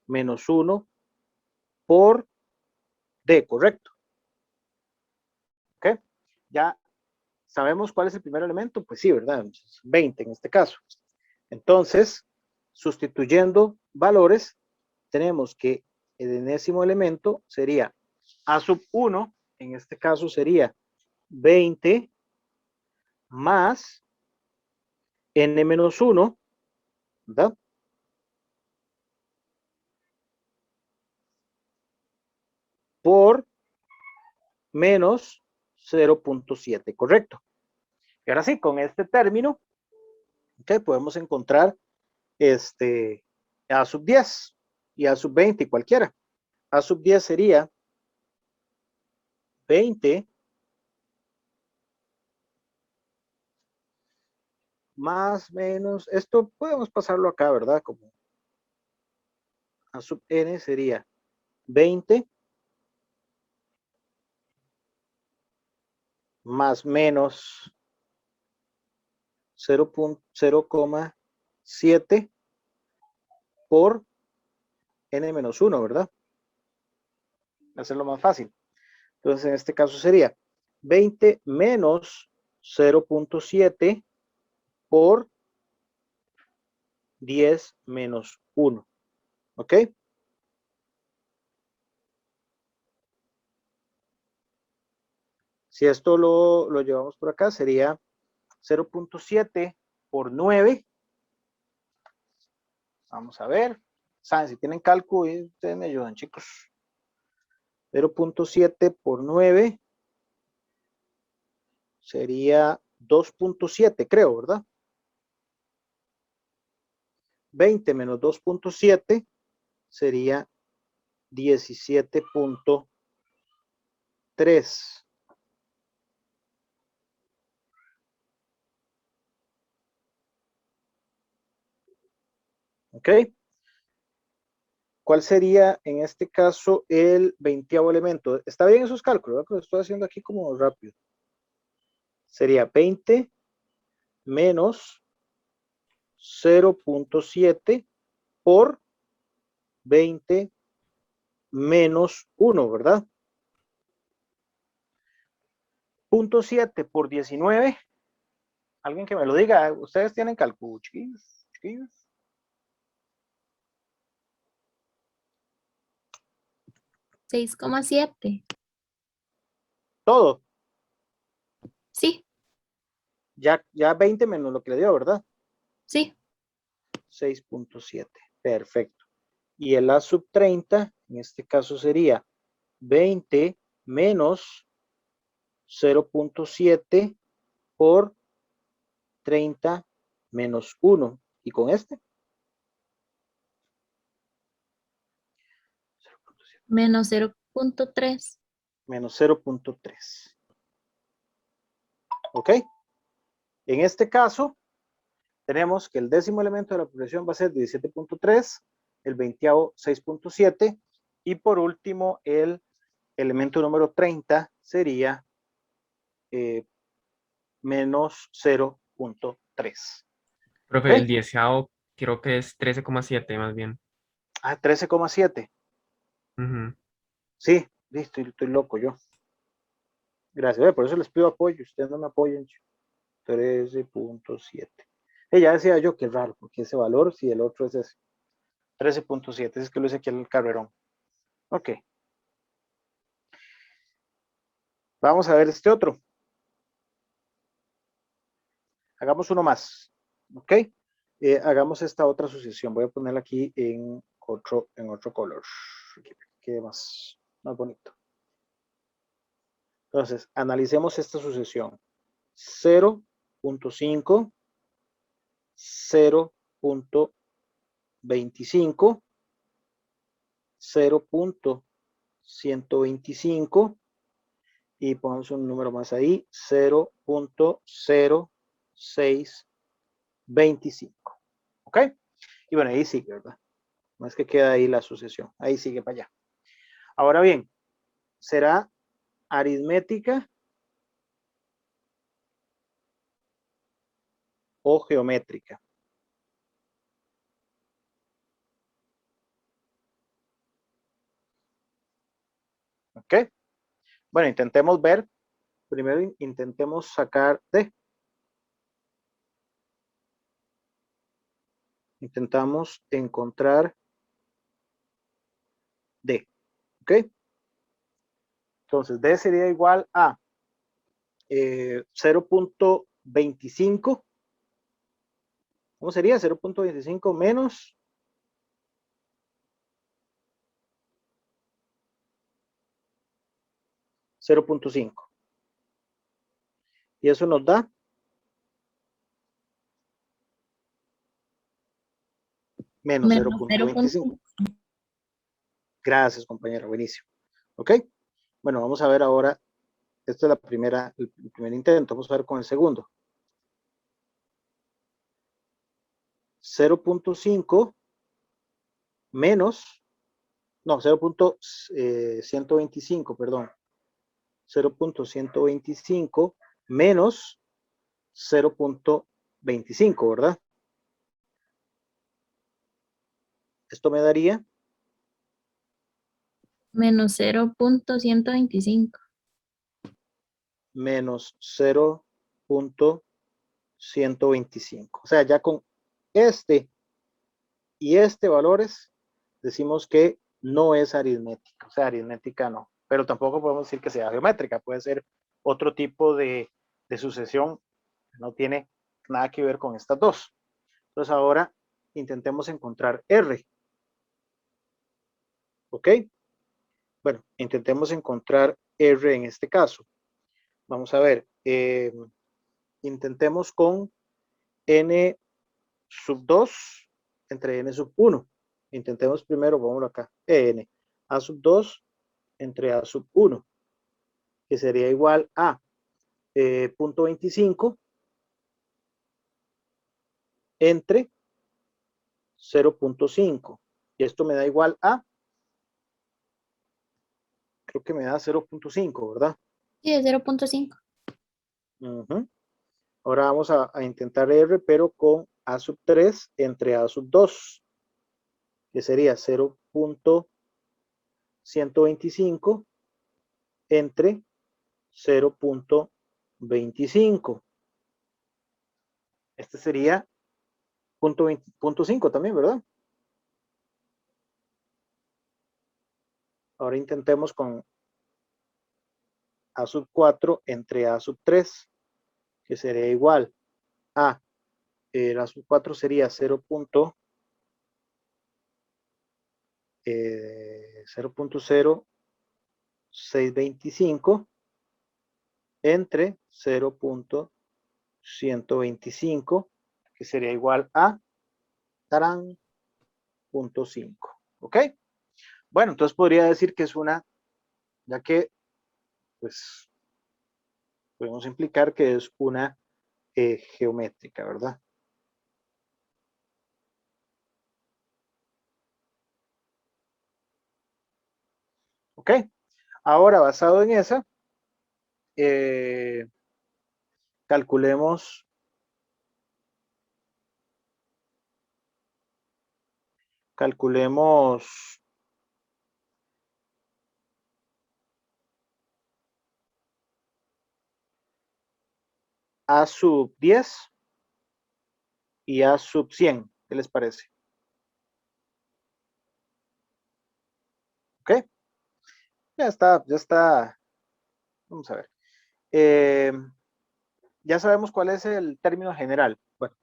menos 1 por d, ¿correcto? ¿Ok? Ya sabemos cuál es el primer elemento, pues sí, ¿verdad? 20 en este caso. Entonces, sustituyendo valores, tenemos que el enésimo elemento sería A sub 1, en este caso sería 20 más n menos 1, ¿verdad? por menos 0.7, correcto. Y ahora sí, con este término, okay, podemos encontrar A sub 10 y A sub 20, cualquiera. A sub 10 sería 20 más menos, esto podemos pasarlo acá, ¿verdad? Como A sub n sería 20 más menos 0.7 por n menos 1, ¿verdad? Hacerlo más fácil. Entonces, en este caso sería 20 menos 0.7 por 10 menos 1. ¿Ok? Si esto lo llevamos por acá, sería 0.7 por 9. Vamos a ver. ¿Saben? Si tienen cálculo, ustedes me ayudan, chicos. 0.7 por 9 sería 2.7, creo, ¿verdad? 20 menos 2.7 sería 17.3. ¿Ok? ¿Cuál sería en este caso el 20º elemento? ¿Está bien esos cálculos? ¿Verdad? Lo estoy haciendo aquí como rápido. Sería 20 menos 0.7 por 20 menos 1, ¿verdad? 0.7 por 19. Alguien que me lo diga. Ustedes tienen cálculo, chiquillos, chiquillos. ¿6,7? Todo. Sí, Ya 20 menos lo que le dio, ¿verdad? sí. 6.7. Perfecto. Y el A sub 30, en este caso sería 20 menos 0.7 por 30 menos 1. ¿Y con este? Menos 0.3. Menos 0.3. ¿Ok? En este caso, tenemos que el décimo elemento de la población va a ser 17.3, el 20º 6.7 y por último el elemento número 30 sería menos 0.3. Profe, el ¿Ok? 10º creo que es 13,7 más bien. 13,7. Ujú. Sí, estoy loco yo. Gracias. Por eso les pido apoyo. Ustedes no me apoyan. 13.7. Ya decía yo que es raro, porque ese valor, si el otro es ese. 13.7. Es que lo hice aquí en el carrerón. Ok. Vamos a ver este otro. Hagamos uno más. Ok. Hagamos esta otra sucesión. Voy a ponerla aquí en otro color. Que quede más bonito. Entonces, analicemos esta sucesión. 0.5, 0.25, 0.125 y pongamos un número más ahí, 0.0625. ¿Ok? Y bueno, ahí sigue, ¿verdad? No es que queda ahí la sucesión. Ahí sigue para allá. Ahora bien, ¿será aritmética o geométrica? ¿Ok? Bueno, intentemos ver. Primero intentemos sacar D. Intentamos encontrar D. ¿Ok? Entonces, D sería igual a 0.25. ¿Cómo sería? 0.25 menos 0.5. Y eso nos da menos Menos 0.25. Gracias, compañera, buenísimo. ¿Ok? Bueno, vamos a ver ahora, esta es el primer intento, vamos a ver con el segundo. 0.5 menos, no, 0.125, perdón. 0.125 menos 0.25, ¿verdad? Esto me daría Menos 0.125. menos 0.125. O sea, ya con este y este valores decimos que no es aritmética. O sea, aritmética no. Pero tampoco podemos decir que sea geométrica. Puede ser otro tipo de sucesión que no tiene nada que ver con estas dos. Entonces ahora intentemos encontrar R. ¿Ok? Bueno, intentemos encontrar R en este caso. Vamos a ver. Intentemos con N sub 2 entre N sub 1. Intentemos primero, vámonos acá. N. A sub 2 entre A sub 1. Que sería igual a 0.25 entre 0.5. Y esto me da igual a, creo que me da 0.5, ¿verdad? Sí, es 0.5. Ahora vamos a intentar R, pero con A sub 3 entre A sub 2, que sería 0.125 entre 0.25. Este sería 0.5 también, ¿verdad? Ahora intentemos con A sub 4 entre A sub 3, que sería igual a, A sub 4 sería 0.0625 entre 0.125, que sería igual a tarán, 0.5. ¿Ok? Bueno, entonces podría decir que es una, ya que pues podemos implicar que es una geométrica, ¿verdad? ¿Ok? Ahora, basado en esa, calculemos A sub 10 y A sub 100. ¿Qué les parece? ¿Ok? Ya está, ya está. Vamos a ver. Ya sabemos cuál es el término general. Bueno,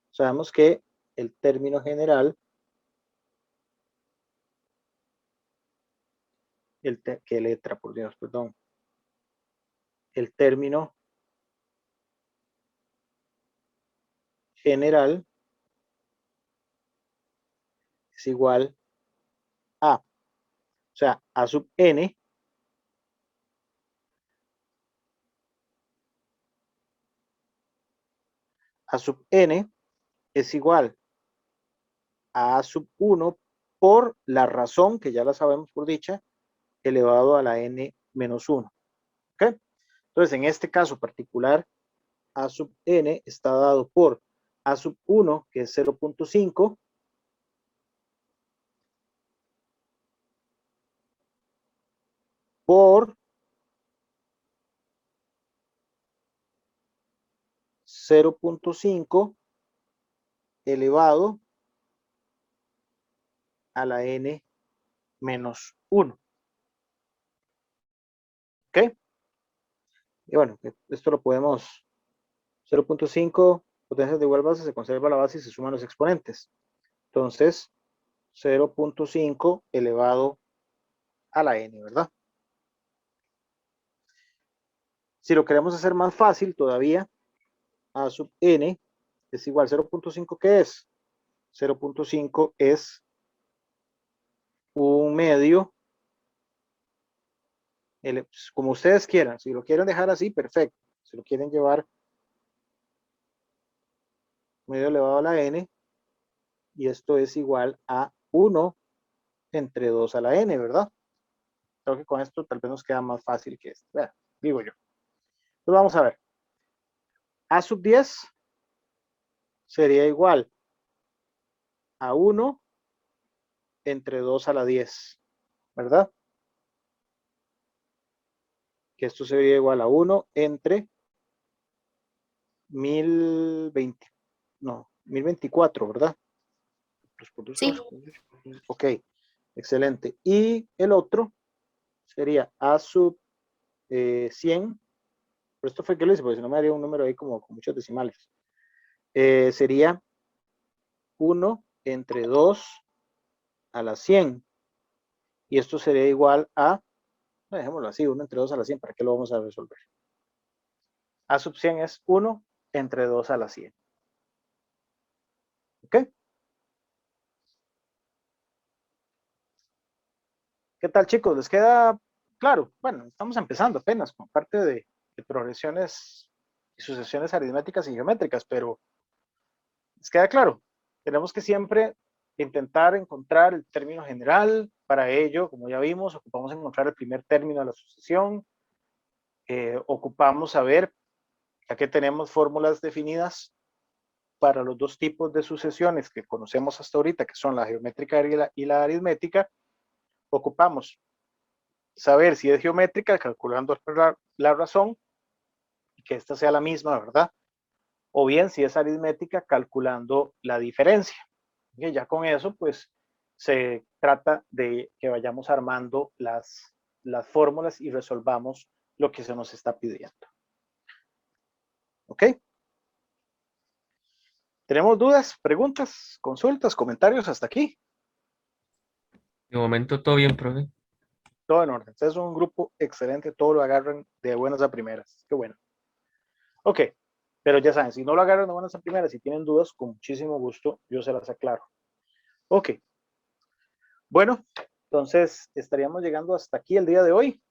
sabemos que el término general, ¿qué letra, por Dios, perdón? El término general es igual a, o sea, A sub n es igual a A sub 1 por la razón, que ya la sabemos por dicha, elevado a la n menos 1. ¿Ok? Entonces, en este caso particular, A sub n está dado por A sub 1, que es 0.5, por 0.5 elevado a la n menos 1. ¿Ok? Y bueno, esto lo podemos, 0.5 potencias de igual base, se conserva la base y se suman los exponentes. Entonces, 0.5 elevado a la n, ¿verdad? Si lo queremos hacer más fácil todavía, a sub n es igual a 0.5, ¿qué es? 0.5 es un medio, como ustedes quieran. Si lo quieren dejar así, perfecto. Si lo quieren llevar medio elevado a la n, y esto es igual a 1 entre 2 a la n, ¿verdad? Creo que con esto tal vez nos queda más fácil que esto. Bueno, digo yo. Entonces vamos a ver. A sub 10 sería igual a 1 entre 2 a la 10, ¿verdad? Que esto sería igual a 1 entre 1020, no, 1024, ¿verdad? Sí. Ok, excelente. Y el otro sería A sub 100, por esto fue que lo hice, porque si no me daría un número ahí como con muchos decimales. Sería 1 entre 2 a la 100. Y esto sería igual a, dejémoslo así, 1 entre 2 a la 100, ¿para qué lo vamos a resolver? A sub 100 es 1 entre 2 a la 100. ¿Ok? ¿Qué tal, chicos? ¿Les queda claro? Bueno, estamos empezando apenas con parte de progresiones y sucesiones aritméticas y geométricas, pero ¿les queda claro? Tenemos que siempre intentar encontrar el término general. Para ello, como ya vimos, ocupamos encontrar el primer término de la sucesión. Ocupamos saber, ya que tenemos fórmulas definidas para los dos tipos de sucesiones que conocemos hasta ahorita, que son la geométrica y la aritmética, ocupamos saber si es geométrica calculando la razón y que esta sea la misma, ¿verdad? O bien si es aritmética calculando la diferencia. Y ya con eso, pues, se trata de que vayamos armando las fórmulas y resolvamos lo que se nos está pidiendo. ¿Ok? ¿Tenemos dudas, preguntas, consultas, comentarios hasta aquí? De momento todo bien, profe. Todo en orden. Ustedes son un grupo excelente, todo lo agarran de buenas a primeras. Qué bueno. Ok, pero ya saben, si no lo agarran de buenas a primeras, si tienen dudas, con muchísimo gusto yo se las aclaro. Ok. Bueno, entonces estaríamos llegando hasta aquí el día de hoy.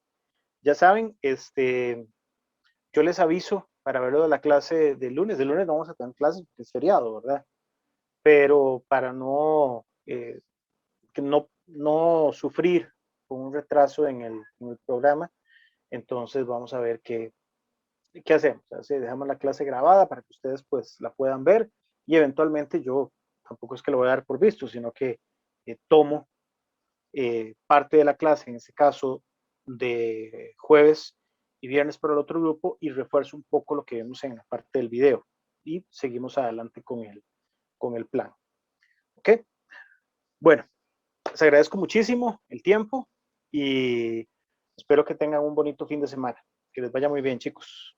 Ya saben, yo les aviso para verlo de la clase del lunes. El lunes no vamos a tener clases porque es feriado, ¿verdad? Pero para que no sufrir con un retraso en el programa, entonces vamos a ver qué hacemos. O sea, si dejamos la clase grabada para que ustedes pues la puedan ver y eventualmente yo tampoco es que lo voy a dar por visto, sino que tomo parte de la clase, en este caso de jueves y viernes para el otro grupo, y refuerzo un poco lo que vemos en la parte del video y seguimos adelante con el plan. ¿Ok? Bueno, les agradezco muchísimo el tiempo y espero que tengan un bonito fin de semana. Que les vaya muy bien, chicos.